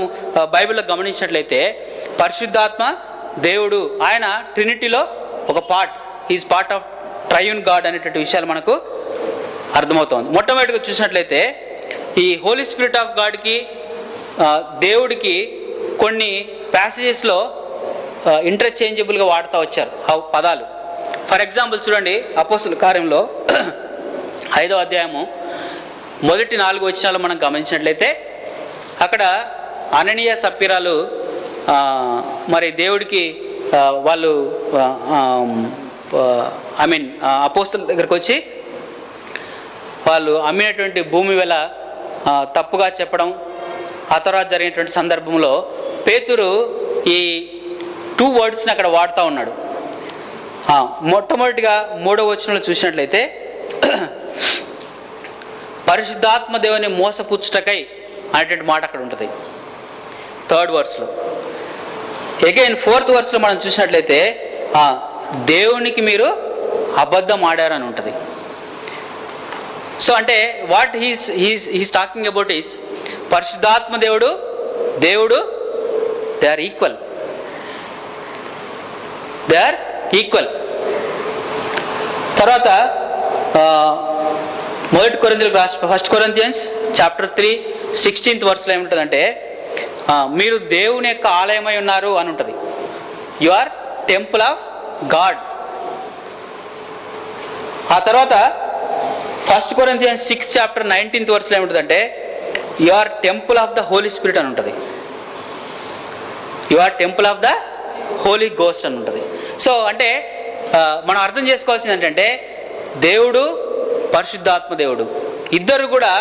బైబిల్లో గమనించినట్లయితే పరిశుద్ధాత్మ దేవుడు ఆయన ట్రినిటీలో ఒక part, is part of triune God అనేటువంటి విషయాలు మనకు అర్థమవుతుంది. మొట్టమొదటిగా చూసినట్లయితే ఈ హోలీ స్పిరిట్ ఆఫ్ గాడ్కి దేవుడికి కొన్ని ప్యాసేజెస్లో ఇంటర్చేంజబుల్గా వాడుతూ వచ్చారు ఆ పదాలు. ఫర్ ఎగ్జాంపుల్ చూడండి, అపోస్తుల కార్యంలో 5వ అధ్యాయము మొదటి 4 వచనాలు మనం గమనించినట్లయితే అక్కడ అననీయ సప్పీరాలు మరి దేవుడికి వాళ్ళు అపోస్తుల దగ్గరకు వచ్చి వాళ్ళు అమ్మినటువంటి భూమి వెల తప్పుగా చెప్పడం, ఆ తర్వాత జరిగినటువంటి సందర్భంలో పేతురు ఈ 2 వర్డ్స్ని అక్కడ వాడుతూ ఉన్నాడు. మొట్టమొదటిగా 3వ వచనంలో చూసినట్లయితే పరిశుద్ధాత్మ దేవుని మోసపుచ్చుటకై అనేటువంటి మాట అక్కడ ఉంటుంది 3rd వర్స్లో. అగైన్ 4th వర్స్లో మనం చూసినట్లయితే దేవునికి మీరు అబద్ధం ఆడారని ఉంటుంది. సో అంటే what he's talking about is పరిశుద్ధాత్మ దేవుడు దే ఆర్ ఈక్వల్, తర్వాత 1 కొరింథీయన్స్ చాప్టర్ 3 16th వర్స్లో ఏముంటుందంటే మీరు దేవుని యొక్క ఆలయమై ఉన్నారు అని ఉంటుంది. You are temple of God. ఆ తర్వాత 1 కొరింథీయన్స్ 6 చాప్టర్ 19th వర్స్లో ఏముంటుందంటే you are temple of the Holi Spirit అని ఉంటుంది. You are temple of the Holy Ghost అని ఉంటుంది. సో అంటే మనం అర్థం చేసుకోవాల్సింది ఏంటంటే దేవుడు, పరిశుద్ధాత్మ దేవుడు ఇద్దరు కూడా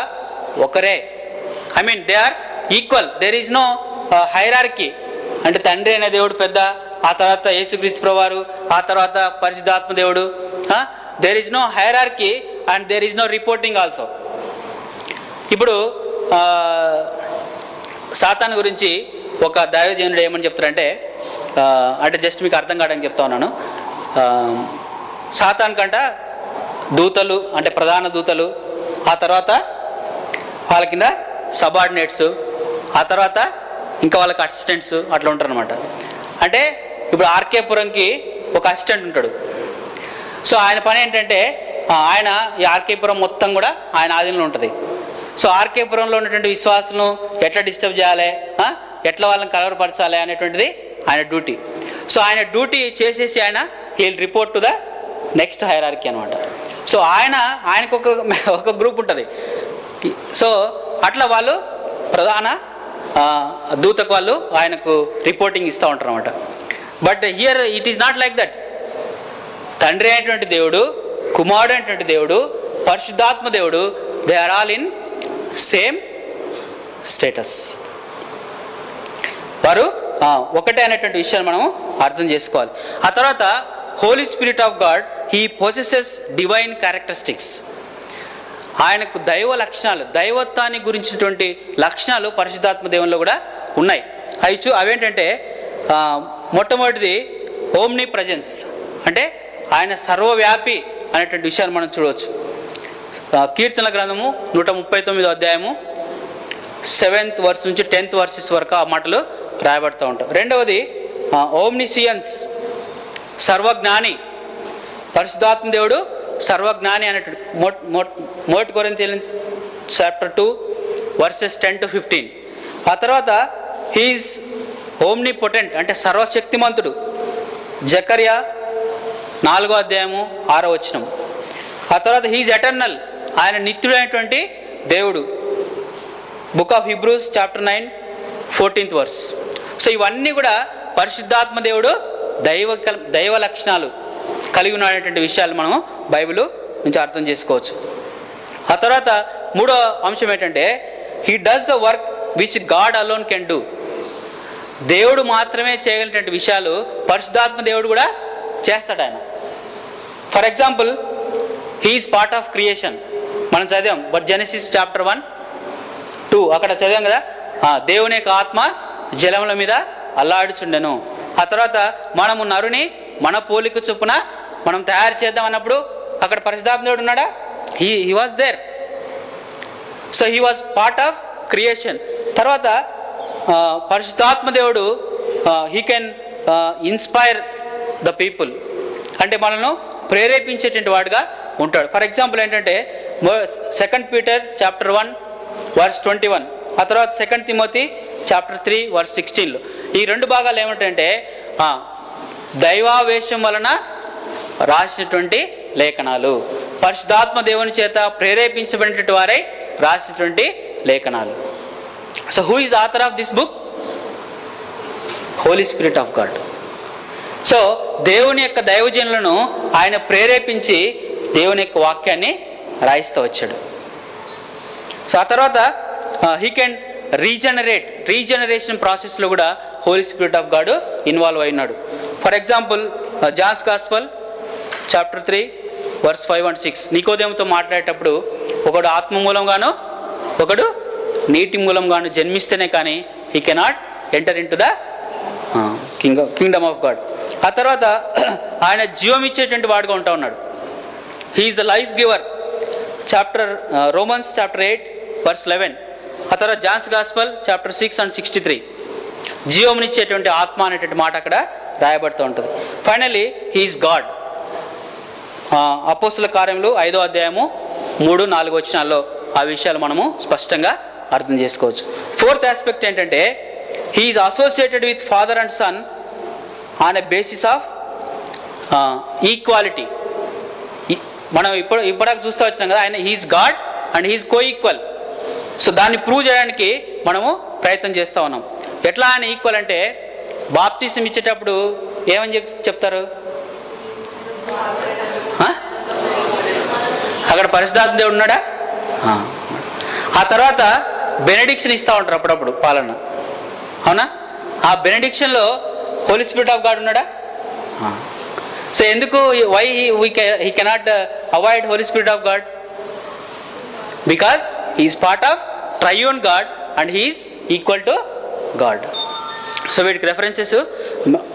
ఒకరే. They are equal. There is no hierarchy. అంటే తండ్రి అనే దేవుడు పెద్ద, ఆ తర్వాత యేసుక్రీస్తు ప్రభువారు, ఆ తర్వాత పరిశుద్ధాత్మ దేవుడు. There is no hierarchy and there is no reporting also. ఇప్పుడు సాతాను గురించి ఒక దైవజనుడు ఏమని చెప్తారంటే, అంటే జస్ట్ మీకు అర్థం కావడానికి చెప్తా ఉన్నాను. సాతాను కంట దూతలు, అంటే ప్రధాన దూతలు, ఆ తర్వాత వాళ్ళ కింద సబార్డినేట్స్, ఆ తర్వాత ఇంకా వాళ్ళకి అసిస్టెంట్స్ అట్లా ఉంటారు అనమాట. అంటే ఇప్పుడు ఆర్కేపురంకి ఒక అసిస్టెంట్ ఉంటాడు. సో ఆయన పని ఏంటంటే ఆయన ఈ ఆర్కేపురం మొత్తం కూడా ఆయన ఆధీనంలో ఉంటుంది. సో ఆర్కేపురంలో ఉన్నటువంటి విశ్వాసులను ఎట్లా డిస్టర్బ్ చేయాలి, ఎట్లా వాళ్ళని కలవరపరచాలి అనేటువంటిది ఆయన డ్యూటీ. సో ఆయన డ్యూటీ చేసేసి ఆయన he'll report to the next hierarchy అనమాట. సో ఆయనకు ఒక గ్రూప్ ఉంటుంది. సో అట్లా వాళ్ళు ప్రధాన దూతకు వాళ్ళు ఆయనకు రిపోర్టింగ్ ఇస్తూ ఉంటారు అనమాట. But here it is not like that. తండ్రి అయినటువంటి దేవుడు, కుమారుడు అయినటువంటి దేవుడు, పరిశుద్ధాత్మ దేవుడు, they are all in same status. వారు ఒకటే అనేటువంటి విషయాన్ని మనం అర్థం చేసుకోవాలి. ఆ తర్వాత Holy Spirit of God, he possesses divine characteristics. ఆయనకు దైవ లక్షణాలు, దైవత్వాన్ని గురించినటువంటి లక్షణాలు పరిశుద్ధాత్మ దేవునిలో కూడా ఉన్నాయి. అవేంటంటే మొట్టమొదటిది ఓమ్ని ప్రజెన్స్, అంటే ఆయన సర్వవ్యాపి అనేటువంటి విషయాన్ని మనం చూడవచ్చు. కీర్తనల గ్రంథము 139 అధ్యాయము 7th verse నుంచి 10th verses వరకు ఆ మాటలు రాయబడుతూ ఉంటాం. రెండవది ఓమ్నిసియన్స్, సర్వజ్ఞాని. పరిశుద్ధాత్మ దేవుడు సర్వజ్ఞాని అనేటువంటి 1 కొరింథీయున్స్ chapter 2 verses 10 to 15. ఆ తర్వాత హీఈస్ ఓమ్నిపొటెంట్, అంటే సర్వశక్తిమంతుడు. జకర్యా 4వ అధ్యాయము 6వ వచనం. ఆ తర్వాత హీఈస్ ఎటర్నల్, ఆయన నిత్యుడైనటువంటి దేవుడు. Book of Hebrews chapter 9 14th verse. So ఇవన్నీ కూడా పరిశుద్ధాత్మ దేవుడు దైవ లక్షణాలు కలిగి ఉన్నటువంటి విషయాలు మనం బైబిల్ నుంచి అర్థం చేసుకోవచ్చు. ఆ తర్వాత మూడో అంశం ఏంటంటే he does the work which God alone can do. దేవుడు మాత్రమే చేయగలిగినటువంటి విషయాలు పరిశుద్ధాత్మ దేవుడు కూడా చేస్తాడు ఆయన. For example he's part of creation. మనం చదివాం బట్ జెనసిస్ చాప్టర్ 1-2 అక్కడ చదివాం కదా, దేవుని యొక్క ఆత్మ జలముల మీద అల్లాడుచుండెను. ఆ తర్వాత మనము నరుని మన పోలిక చొప్పున మనం తయారు చేద్దాం అన్నప్పుడు అక్కడ పరిశుద్ధాత్మ దేవుడు ఉన్నాడా? He was there. So he was part of creation. తర్వాత పరిశుద్ధాత్మ దేవుడు he can inspire the people, అంటే మనల్ని ప్రేరేపించేటువంటి వాడుగా ఉంటాడు. ఫర్ ఎగ్జాంపుల్ ఏంటంటే 2 Peter చాప్టర్ 1 verse 21, ఆ తర్వాత 2 Timothy చాప్టర్ 3 verse 16లో ఈ రెండు భాగాలు ఏమిటంటే దైవావేశం వలన రాసినటువంటి లేఖనాలు, పరిశుద్ధాత్మ దేవుని చేత ప్రేరేపించబడినటువంటి వారై రాసినటువంటి లేఖనాలు. So who is author of this book? Holy Spirit of God. So దేవుని యొక్క దైవజనులను ఆయన ప్రేరేపించి దేవుని యొక్క వాక్యాన్ని రాయిస్తూ వచ్చాడు. సో ఆ తర్వాత హీ కెన్ రీజనరేషన్ ప్రాసెస్లో కూడా Holy Spirit of God involve అయినాడు. For example John's gospel chapter 3 verse 5 and 6 నికోదేముతో మాట్లాడేటప్పుడు ఒకడు ఆత్మ మూలంగాను ఒకడు నీటి మూలంగాను జన్మిస్తేనే కానీ he cannot enter into the kingdom of God. ఆ తర్వాత ఆయన జీవం ఇచ్చేటువంటి వాడుగా ఉంటా ఉన్నాడు. He is the life giver, Romans chapter 8 verse 11. ఆ తర్వాత జాన్స్ గాస్పల్ చాప్టర్ 6 and 63 జీవమునిచ్చేటువంటి ఆత్మ అనేటువంటి మాట అక్కడ రాయబడుతూ ఉంటుంది. Finally he is God. అపోస్తుల కార్యములు 5వ అధ్యాయము 3-4 వచనాల్లో ఆ విషయాలు మనము స్పష్టంగా అర్థం చేసుకోవచ్చు. 4th ఆస్పెక్ట్ ఏంటంటే he is associated with Father and Son on a basis of equality. మనం ఇప్పటిదాకా చూస్తూ వచ్చినాం కదా, ఆయన he is God and he is coequal. So దాన్ని ప్రూవ్ చేయడానికి మనము ప్రయత్నం చేస్తూ ఉన్నాం. ఎట్లా ఆయన ఈక్వల్ అంటే బాప్తిసం ఇచ్చేటప్పుడు ఏమని చెప్తారు? అక్కడ పరిశుద్ధాత్మ దేవుడు ఉన్నాడా? ఆ తర్వాత బెనెడిక్షన్ ఇస్తూ ఉంటారు అప్పుడప్పుడు పాలన, అవునా? ఆ బెనెడిక్షన్లో హోలీ స్పిరిట్ ఆఫ్ గాడ్ ఉన్నాడా? సో ఎందుకు why he cannot avoid Holy Spirit of God? Because he is part of triune God and he is equal to God. So వీటికి రెఫరెన్సెస్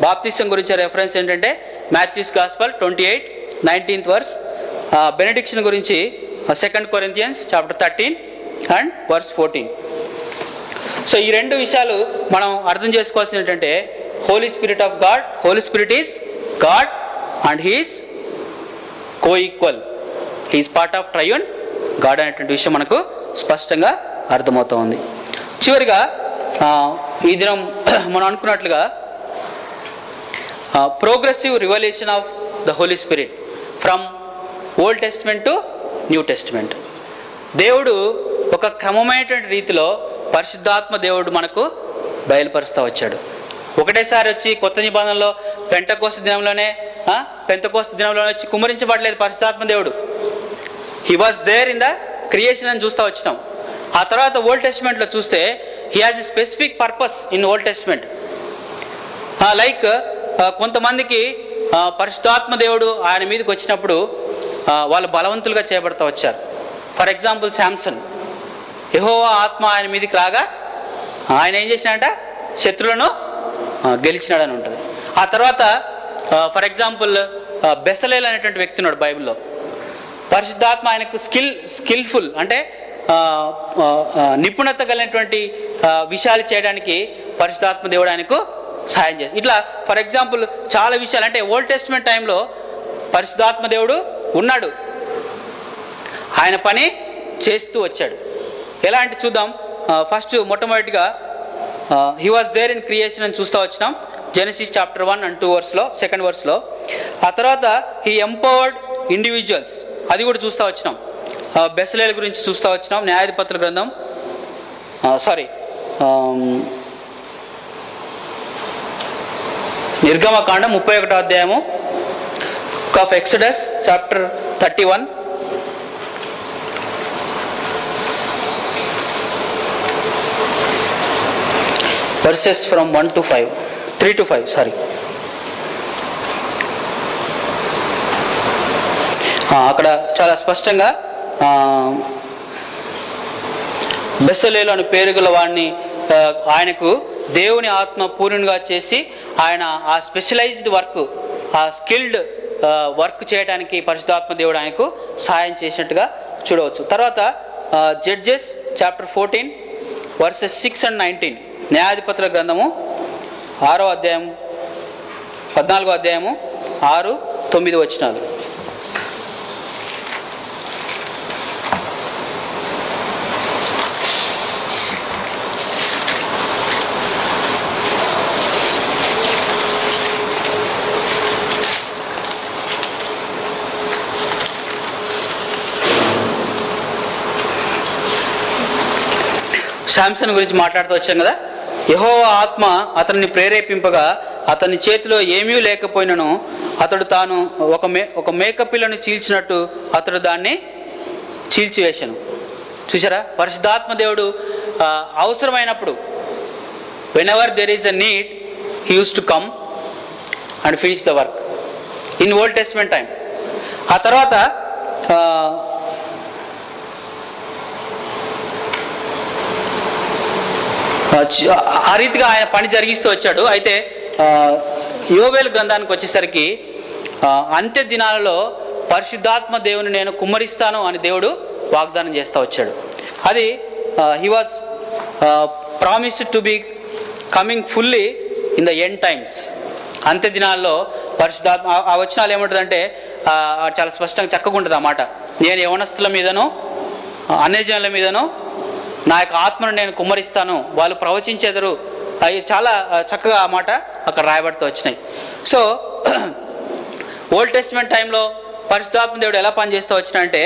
బాప్తిసం గురించి రెఫరెన్స్ ఏంటంటే మాథ్యూస్ గాస్పల్ 28 19th verse. బెనెడిక్షన్ గురించి 2 Corinthians chapter 13 and verse 14. So ఈ రెండు విషయాలు మనం అర్థం చేసుకోవాల్సింది ఏంటంటే, Holy Spirit of God, Holy Spirit is God and he is coequal, he is part of triune God అనేటువంటి విషయం మనకు స్పష్టంగా అర్థమవుతూ ఉంది. చివరిగా ఈ దినం మనం అనుకున్నట్లుగా progressive revolution of the Holi spirit from old testament to new Testament. దేవుడు ఒక క్రమమైనటువంటి రీతిలో పరిశుద్ధాత్మ దేవుడు మనకు బయలుపరుస్తూ వచ్చాడు. ఒకటేసారి వచ్చి కొత్త నిబంధనలో పెంతెకోస్తు దినంలోనే వచ్చి కుమ్మరించబడలేదు పరిశుద్ధాత్మ దేవుడు. He was there in the creation అని చూస్తూ వచ్చినాం. ఆ తర్వాత ఓల్డ్ టెస్ట్మెంట్లో చూస్తే he has a specific purpose in Old Testament. Like కొంతమందికి పరిశుద్ధాత్మ దేవుడు ఆయన మీదకి వచ్చినప్పుడు వాళ్ళు బలవంతులుగా చేయబడతా వచ్చారు. ఫర్ ఎగ్జాంపుల్ శాంసన్, యెహోవా ఆత్మ ఆయన మీదకి రాగా ఆయన ఏం చేసినాడంట, శత్రువులను గెలిచినాడని ఉంటుంది. ఆ తర్వాత ఫర్ ఎగ్జాంపుల్ బెసలేల్ అనేటువంటి వ్యక్తి ఉన్నాడు బైబిల్లో. పరిశుద్ధాత్మ ఆయనకు స్కిల్ఫుల్ అంటే నిపుణత కలిగినటువంటి విషయాలు చేయడానికి పరిశుద్ధాత్మ దేవుడు ఆయనకు సహాయం చేసి, ఇట్లా ఫర్ ఎగ్జాంపుల్ చాలా విషయాలు. అంటే ఓల్డ్ టెస్ట్మెంట్ టైంలో పరిశుద్ధాత్మ దేవుడు ఉన్నాడు, ఆయన పని చేస్తూ వచ్చాడు. ఎలా అంటే చూద్దాం. ఫస్ట్ మొట్టమొదటిగా he was there in creation అని చూస్తూ వచ్చినాం, జెనసిస్ చాప్టర్ 1 and 2 వర్స్లో, 2nd వర్స్లో. ఆ తర్వాత హీ ఎంపవర్డ్ ఇండివిజువల్స్, అది కూడా చూస్తూ వచ్చినాం. బెసలేల్ గురించి చూస్తూ వచ్చినాం, న్యాయాధిపతుల గ్రంథం, నిర్గమకాండం 31వ అధ్యాయము, of Exodus chapter 31, verses from 1 to 5, 3 to 5, అక్కడ చాలా స్పష్టంగా బెసలేలు అని పేరు గల వాడిని ఆయనకు దేవుని ఆత్మ పూర్ణునిగా చేసి ఆయన ఆ స్పెషలైజ్డ్ వర్క్, ఆ స్కిల్డ్ వర్క్ చేయడానికి పరిశుద్ధాత్మ దేవుడు ఆయనకు సహాయం చేసినట్టుగా చూడవచ్చు. తర్వాత జడ్జెస్ చాప్టర్ 14 verses 6 and 19, న్యాయాధిపతుల గ్రంథము 6వ అధ్యాయం 14వ అధ్యాయము 6-9 వచనాలు. శాంసన్ గురించి మాట్లాడుతూ వచ్చాం కదా. యెహోవా ఆత్మ అతన్ని ప్రేరేపింపగా అతని చేతిలో ఏమీ లేకపోయినను అతడు తాను ఒక మేకపిల్లను చీల్చినట్టు అతడు దాన్ని చీల్చివేశాను. చూసారా, పరిశుద్ధాత్మ దేవుడు అవసరమైనప్పుడు, when ever there is a need, he use to come and finish the work in Old testament time. ఆ తర్వాత ఆ రీతిగా ఆయన పని జరిగిస్తూ వచ్చాడు. అయితే యోవేలు గ్రంథానికి వచ్చేసరికి అంత్య దినాలలో పరిశుద్ధాత్మ దేవుని నేను కుమ్మరిస్తాను అని దేవుడు వాగ్దానం చేస్తూ వచ్చాడు. అది he was promised to be coming fully in the end times. అంత్య దినాల్లో పరిశుద్ధాత్మ, ఆ వచనాలు ఏముంటుందంటే చాలా స్పష్టంగా చక్కగా ఉంటుంది ఆ మాట. నేను యవనస్తుల మీదను అన్యజనుల మీదను నా యొక్క ఆత్మను నేను కుమ్మరిస్తాను, వాళ్ళు ప్రవచించెదరు. అవి చాలా చక్కగా ఆ మాట అక్కడ రాయబడుతూ వచ్చినాయి. సో ఓల్డ్ టెస్ట్మెంట్ టైంలో పరిశుద్ధాత్మ దేవుడు ఎలా పనిచేస్తూ వచ్చినంటే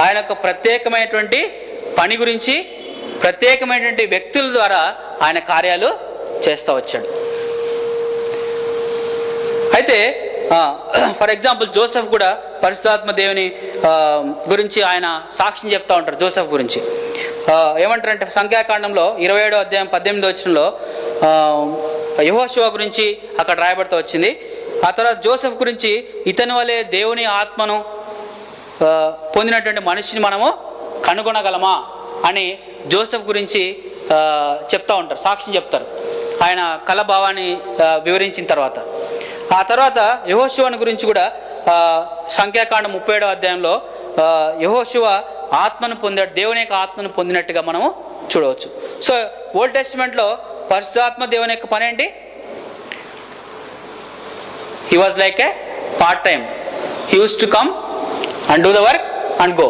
ఆయన యొక్క ప్రత్యేకమైనటువంటి పని గురించి ప్రత్యేకమైనటువంటి వ్యక్తుల ద్వారా ఆయన కార్యాలు చేస్తూ వచ్చాడు. అయితే ఫర్ ఎగ్జాంపుల్ జోసెఫ్ కూడా పరిశుద్ధాత్మ దేవుని గురించి ఆయన సాక్ష్యం చెప్తూ ఉంటారు. జోసెఫ్ గురించి ఏమంటారంటే సంఖ్యాకాండంలో 27వ అధ్యాయం 18వ వచనంలో యెహోషువ గురించి అక్కడ రాయబడుతూ వచ్చింది. ఆ తర్వాత జోసెఫ్ గురించి, ఇతని వలె దేవుని ఆత్మను పొందినటువంటి మనిషిని మనము కనుగొనగలమా అని జోసెఫ్ గురించి చెప్తూ ఉంటారు, సాక్ష్యం చెప్తారు ఆయన కలభావాన్ని వివరించిన తర్వాత. ఆ తర్వాత యెహోషువను గురించి కూడా సంఖ్యాకాండం 37వ అధ్యాయంలో యెహోషువ ఆత్మను పొందాడు, దేవుని యొక్క ఆత్మను పొందినట్టుగా మనము చూడవచ్చు. సో ఓల్డ్ టెస్టిమెంట్లో పరిశుద్ధాత్మ దేవుని యొక్క పని ఏంటి? He was like a part time. He use to come and do the work and go.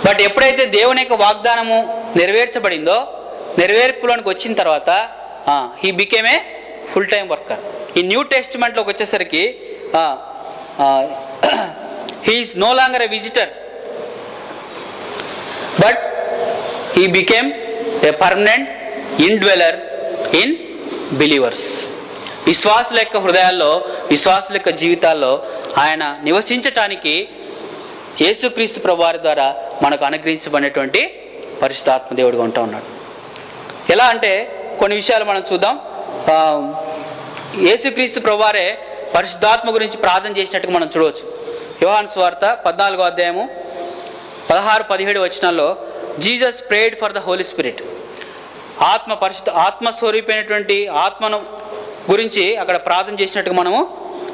But ఎప్పుడైతే దేవుని యొక్క వాగ్దానము నెరవేర్చబడిందో, నెరవేర్పులోనికి వచ్చిన తర్వాత he became a full time worker. ఈ న్యూ టెస్టిమెంట్లోకి వచ్చేసరికి he is no longer a visitor, but he became a permanent indweller in believers. విశ్వాసుల యొక్క హృదయాల్లో, విశ్వాసుల యొక్క జీవితాల్లో ఆయన నివసించటానికి యేసుక్రీస్తు ప్రభువారి ద్వారా మనకు అనుగ్రహించబడినటువంటి పరిశుద్ధాత్మ దేవుడిగా ఉంటా ఉన్నాడు. ఎలా అంటే కొన్ని విషయాలు మనం చూద్దాం. యేసుక్రీస్తు ప్రభువారే పరిశుద్ధాత్మ గురించి ప్రార్థన చేసినట్టుగా మనం చూడవచ్చు. యోహాను సువార్త 14వ అధ్యాయము 16-17 వచనాల్లో Jesus prayed for the Holi Spirit. ఆత్మస్వరూపమైనటువంటి ఆత్మను గురించి అక్కడ ప్రార్థన చేసినట్టుగా మనము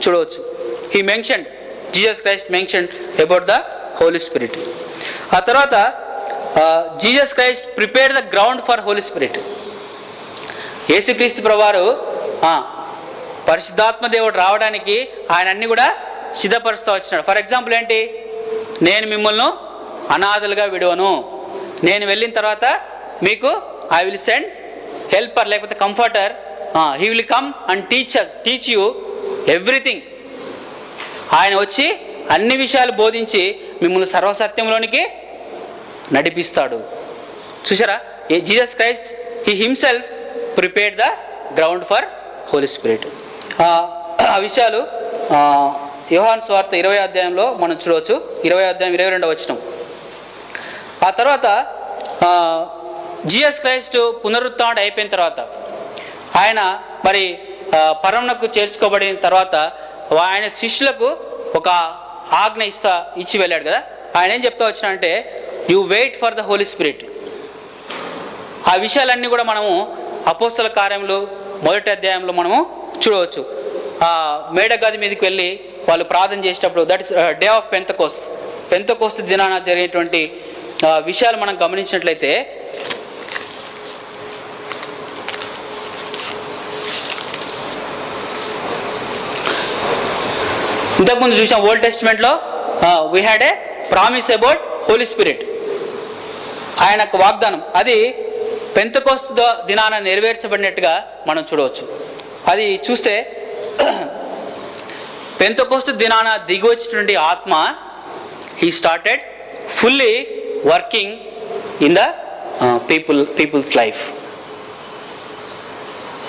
చూడవచ్చు. He mentioned, Jesus Christ mentioned about the Holi Spirit. ఆ తర్వాత Jesus Christ prepare the ground for Holy Spirit. యేసుక్రీస్తు ప్రభువారు పరిశుద్ధాత్మ దేవుడు రావడానికి ఆయన అన్ని కూడా సిద్ధపరుస్తూ వచ్చినాడు. ఫర్ ఎగ్జాంపుల్ ఏంటి? నేను మిమ్మల్ని అనాథలుగా విడవను, నేను వెళ్ళిన తర్వాత మీకు ఐ విల్ సెండ్ హెల్పర్ లేకపోతే comforter, he will come and teach you everything. ఆయన వచ్చి అన్ని విషయాలు బోధించి మిమ్మల్ని సర్వసత్యంలోనికి నడిపిస్తాడు. చూసారా, Jesus Christ he himself prepared the ground for Holy Spirit. ఆ విషయాలు యోహాను సువార్త 20వ అధ్యాయంలో మనం చూడవచ్చు. 20వ అధ్యాయం 22వ వచనం. ఆ తర్వాత జీసస్ క్రైస్ట్ పునరుత్థానం అయిపోయిన తర్వాత ఆయన మరి పరమునకు చేర్చుకోబడిన తర్వాత ఆయన శిష్యులకు ఒక ఆజ్ఞ ఇచ్చి వెళ్ళాడు కదా. ఆయన ఏం చెప్తా వచ్చిన అంటే, you wait for the Holi Spirit. ఆ విషయాలన్నీ కూడా మనము అపోస్తల కార్యములు 1వ అధ్యాయంలో మనము చూడవచ్చు. మేడగది మీదకి వెళ్ళి వాళ్ళు ప్రార్థన చేసేటప్పుడు, that is day of Pentecost దినాన జరిగేటువంటి విషయాలు మనం గమనించినట్లయితే ఇంతకుముందు చూసాం ఓల్డ్ టెస్టిమెంట్లో we had a promise about Holy Spirit. ఆయన యొక్క వాగ్దానం అది పెంతెకోస్తు దినాన నెరవేర్చబడినట్టుగా మనం చూడవచ్చు. అది చూస్తే పెంతెకోస్తు దినాన దిగి వచ్చినటువంటి ఆత్మ he started fully working in the people's life.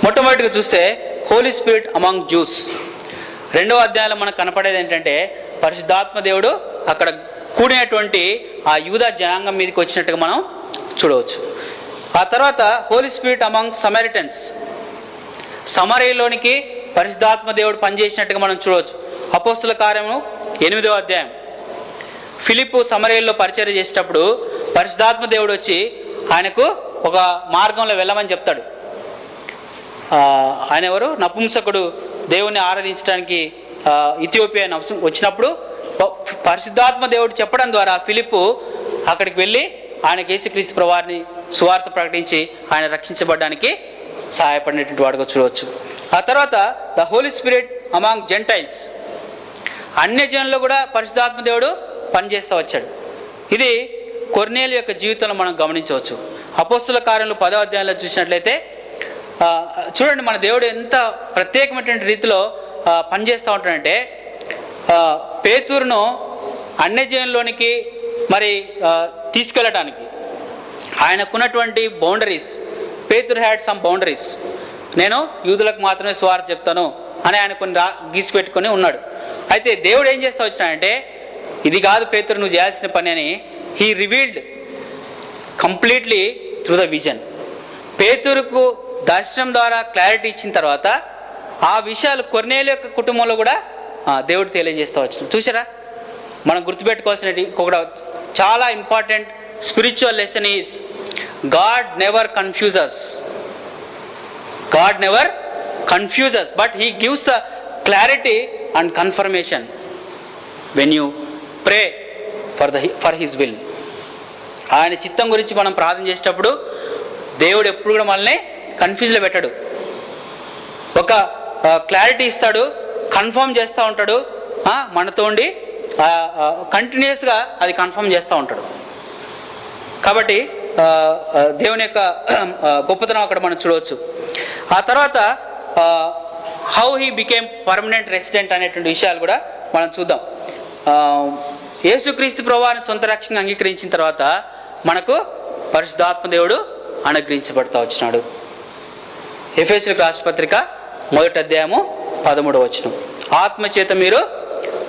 మొట్టమొదటిగా చూస్తే హోలీ స్పిరిట్ అమాంగ్ జ్యూస్. 2వ అధ్యాయంలో మనకు కనపడేది ఏంటంటే పరిశుద్ధాత్మ దేవుడు అక్కడ కూడినటువంటి ఆ యూదా జనాంగం మీదకి వచ్చినట్టుగా మనం చూడవచ్చు. ఆ తర్వాత హోలీ స్పిరిట్ అమాంగ్ సమారిటన్స్. సమరయలోనికి పరిశుద్ధాత్మ దేవుడు పనిచేసినట్టుగా మనం చూడవచ్చు. అపోస్తుల కార్యము 8వ అధ్యాయం. ఫిలిప్పు సమరయల్లో పరిచర్య చేసేటప్పుడు పరిశుద్ధాత్మ దేవుడు వచ్చి ఆయనకు ఒక మార్గంలో వెళ్ళమని చెప్తాడు. ఆయన ఎవరు? నపుంసకుడు దేవుని ఆరాధించడానికి ఇథియోపియా వచ్చినప్పుడు పరిశుద్ధాత్మ దేవుడు చెప్పడం ద్వారా ఫిలిప్పు అక్కడికి వెళ్ళి ఆయనకి యేసుక్రీస్తు ప్రభువారిని సువార్త ప్రకటించి ఆయన రక్షించబడడానికి సహాయపడినటువంటి వాడుగా చూడవచ్చు. ఆ తర్వాత the Holi Spirit among Gentiles. అన్యజనుల్లో కూడా పరిశుద్ధాత్మ దేవుడు పనిచేస్తూ వచ్చాడు. ఇది కొర్నేలు యొక్క జీవితంలో మనం గమనించవచ్చు. అపోస్తుల కార్యంలో 10వ అధ్యాయంలో చూసినట్లయితే చూడండి, మన దేవుడు ఎంత ప్రత్యేకమైనటువంటి రీతిలో పనిచేస్తూ ఉంటాడంటే, పేతురును అన్యజనుల్లోనికి మరి తీసుకెళ్ళటానికి ఆయనకున్నటువంటి బౌండరీస్, పేతురు హ్యాడ్ సమ్ బౌండరీస్. నేను యూదులకు మాత్రమే సువార్త చెప్తాను అని ఆయన కొన్ని గీసి పెట్టుకొని ఉన్నాడు. అయితే దేవుడు ఏం చేస్తా వచ్చినాడంటే, ఇది కాదు పేతురు నువ్వు చేయాల్సిన పని అని he revealed completely through the vision. పేతురుకు దర్శనం ద్వారా క్లారిటీ ఇచ్చిన తర్వాత ఆ విషయాలు కొర్నేలు యొక్క కుటుంబంలో కూడా దేవుడు తెలియజేస్తూ వచ్చినాడు. చూసారా, మనం గుర్తుపెట్టుకోవాల్సిన ఒక చాలా important spiritual lesson is God never confuses. God never confuses, but he gives the clarity and confirmation. When you pray for his will. ఆయన చిత్తం గురించి మనం ప్రార్థన చేసేటప్పుడు దేవుడు ఎప్పుడు కూడా మనల్ని కన్ఫ్యూజ్లో పెట్టాడు. ఒక క్లారిటీ ఇస్తాడు, కన్ఫర్మ్ చేస్తూ ఉంటాడు, మనతో ఉండి కంటిన్యూస్గా అది కన్ఫర్మ్ చేస్తూ ఉంటాడు. కాబట్టి దేవుని యొక్క గొప్పతనం అక్కడ మనం చూడవచ్చు. ఆ తర్వాత how he became permanent resident అనేటువంటి విషయాలు కూడా మనం చూద్దాం. యేసుక్రీస్తు ప్రభువుని సొంత రక్షణగా అంగీకరించిన తర్వాత మనకు పరిశుద్ధాత్మ దేవుడు అనుగ్రహించబడతా వచ్చినాడు. ఎఫెసీయులకు రాసిన పత్రిక 1వ అధ్యాయము 13వ వచనం, ఆత్మచేత మీరు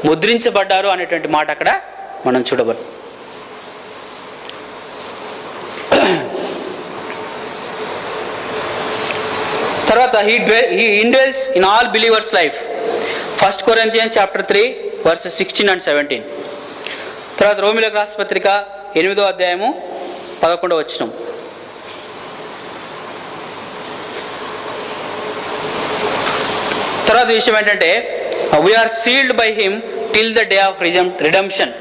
ముద్రించబడ్డారు అనేటువంటి మాట అక్కడ మనం చూడవచ్చు. తర్వాత he indwells in all believers life. 1 Corinthians chapter 3 verses 16 and 17. తర్వాత రోమీయులకు రాసిన పత్రిక 8వ అధ్యాయము 11వ వచనం. తర్వాత విషయం ఏంటంటే we are sealed by him till the day of redemption.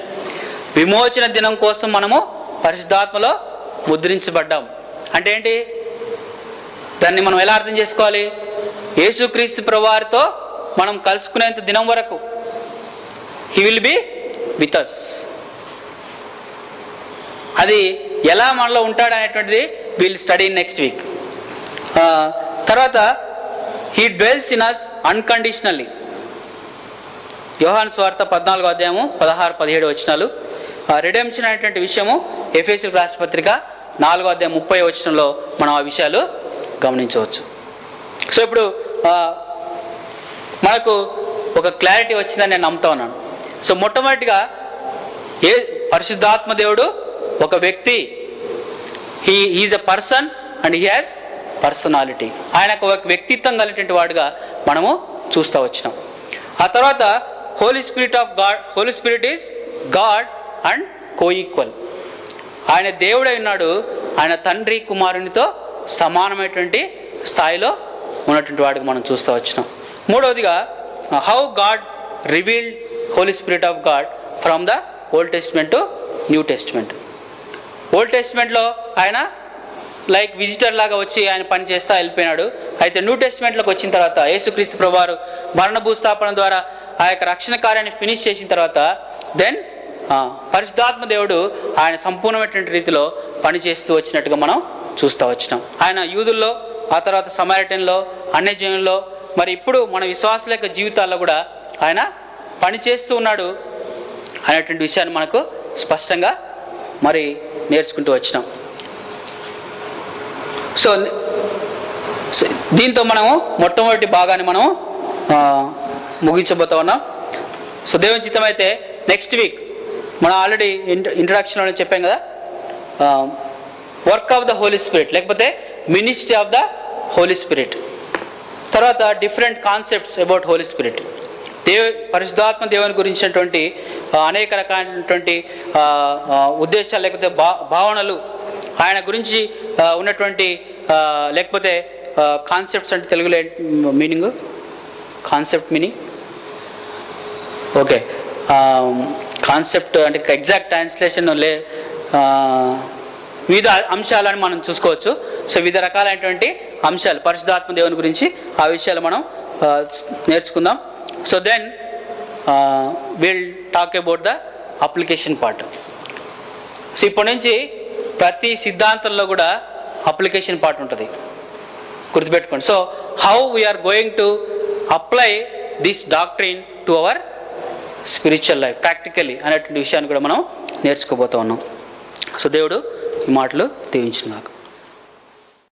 విమోచన దినం కోసం మనము పరిశుద్ధాత్మలో ముద్రించబడ్డాం. అంటే ఏంటి? దాన్ని మనం ఎలా అర్థం చేసుకోవాలి? యేసుక్రీస్తు ప్రభువారితో మనం కలుసుకునేంత దినం వరకు he will be with us. అది ఎలా మనలో ఉంటాడు అనేటువంటిది విల్ స్టడీ నెక్స్ట్ వీక్. తర్వాత he dwells in us unconditionally. యోహాను సువార్త 14వ అధ్యాయము 16-17 వచనాలు. రిడెంప్షన్ అనేటువంటి విషయము ఎఫెసీయులకు రాసిన పత్రిక 4వ అధ్యాయం 30వ వచనంలో మనం ఆ విషయాలు గమనించవచ్చు. సో ఇప్పుడు మనకు ఒక క్లారిటీ వచ్చిందని నేను నమ్ముతా ఉన్నాను. సో మొట్టమొదటిగా పరిశుద్ధాత్మ దేవుడు ఒక వ్యక్తి, is a person and he has personality. ఆయనకు ఒక వ్యక్తిత్వం కలిగినటువంటి వాడుగా మనము చూస్తూ వచ్చినాం. ఆ తర్వాత Holy Spirit of God, Holy Spirit is God and coequal. ఆయన దేవుడై ఉన్నాడు, ఆయన తండ్రి కుమారునితో సమానమైనటువంటి స్థాయిలో ఉన్నటువంటి వాడికి మనం చూస్తూ వచ్చినాం. మూడవదిగా how God revealed Holy Spirit of God from the Old testament to new Testament. Old టెస్ట్మెంట్లో ఆయన లైక్ విజిటర్ లాగా వచ్చి ఆయన పని చేస్తూ వెళ్ళిపోయినాడు. అయితే న్యూ టెస్ట్మెంట్లోకి వచ్చిన తర్వాత యేసుక్రీస్తు ప్రభువారు మరణ భూస్థాపన ద్వారా ఆ యొక్క రక్షణ కార్యాన్ని ఫినిష్ చేసిన తర్వాత దెన్ పరిశుద్ధాత్మ దేవుడు ఆయన సంపూర్ణమైనటువంటి రీతిలో పనిచేస్తూ వచ్చినట్టుగా మనం చూస్తూ వచ్చినాం. ఆయన యూదుల్లో, ఆ తర్వాత సమారిటన్లో, అన్యజనుల్లో, మరి ఇప్పుడు మన విశ్వాసుల యొక్క జీవితాల్లో కూడా ఆయన పనిచేస్తూ ఉన్నాడు అనేటువంటి విషయాన్ని మనకు స్పష్టంగా మరి నేర్చుకుంటూ వచ్చినాం. సో దీంతో మనము మొట్టమొదటి భాగాన్ని మనము ముగించబోతా ఉన్నాం. సో దేవుని చిత్తం అయితే నెక్స్ట్ వీక్ మనం ఆల్రెడీ ఇంట్రడక్షన్లో చెప్పాం కదా, work of the Holi Spirit లేకపోతే ministry of the Holi Spirit. తర్వాత different concepts about Holy spirit. పరిశుద్ధాత్మ దేవుని గురించినటువంటి అనేక రకాలైనటువంటి ఉద్దేశాలు లేకపోతే భావనలు, ఆయన గురించి ఉన్నటువంటి లేకపోతే కాన్సెప్ట్స్ అంటే తెలుగులో meaning, concept meaning, okay, concept అంటే ఎగ్జాక్ట్ ట్రాన్స్లేషన్ వివిధ అంశాలను మనం చూసుకోవచ్చు. సో వివిధ రకాలైనటువంటి అంశాలు పరిశుద్ధాత్మ దేవుని గురించి ఆ విషయాలు మనం నేర్చుకుందాం. So then will talk about the application part. So ఇప్పటి నుంచి ప్రతి సిద్ధాంతంలో కూడా అప్లికేషన్ పార్ట్ ఉంటుంది, గుర్తుపెట్టుకోండి. So how we are going to apply this doctrine to our spiritual life practically అనేటువంటి విషయాన్ని కూడా మనం నేర్చుకోబోతూ ఉన్నాం. సో దేవుడు ఈ మాటలు దీవించుగాక.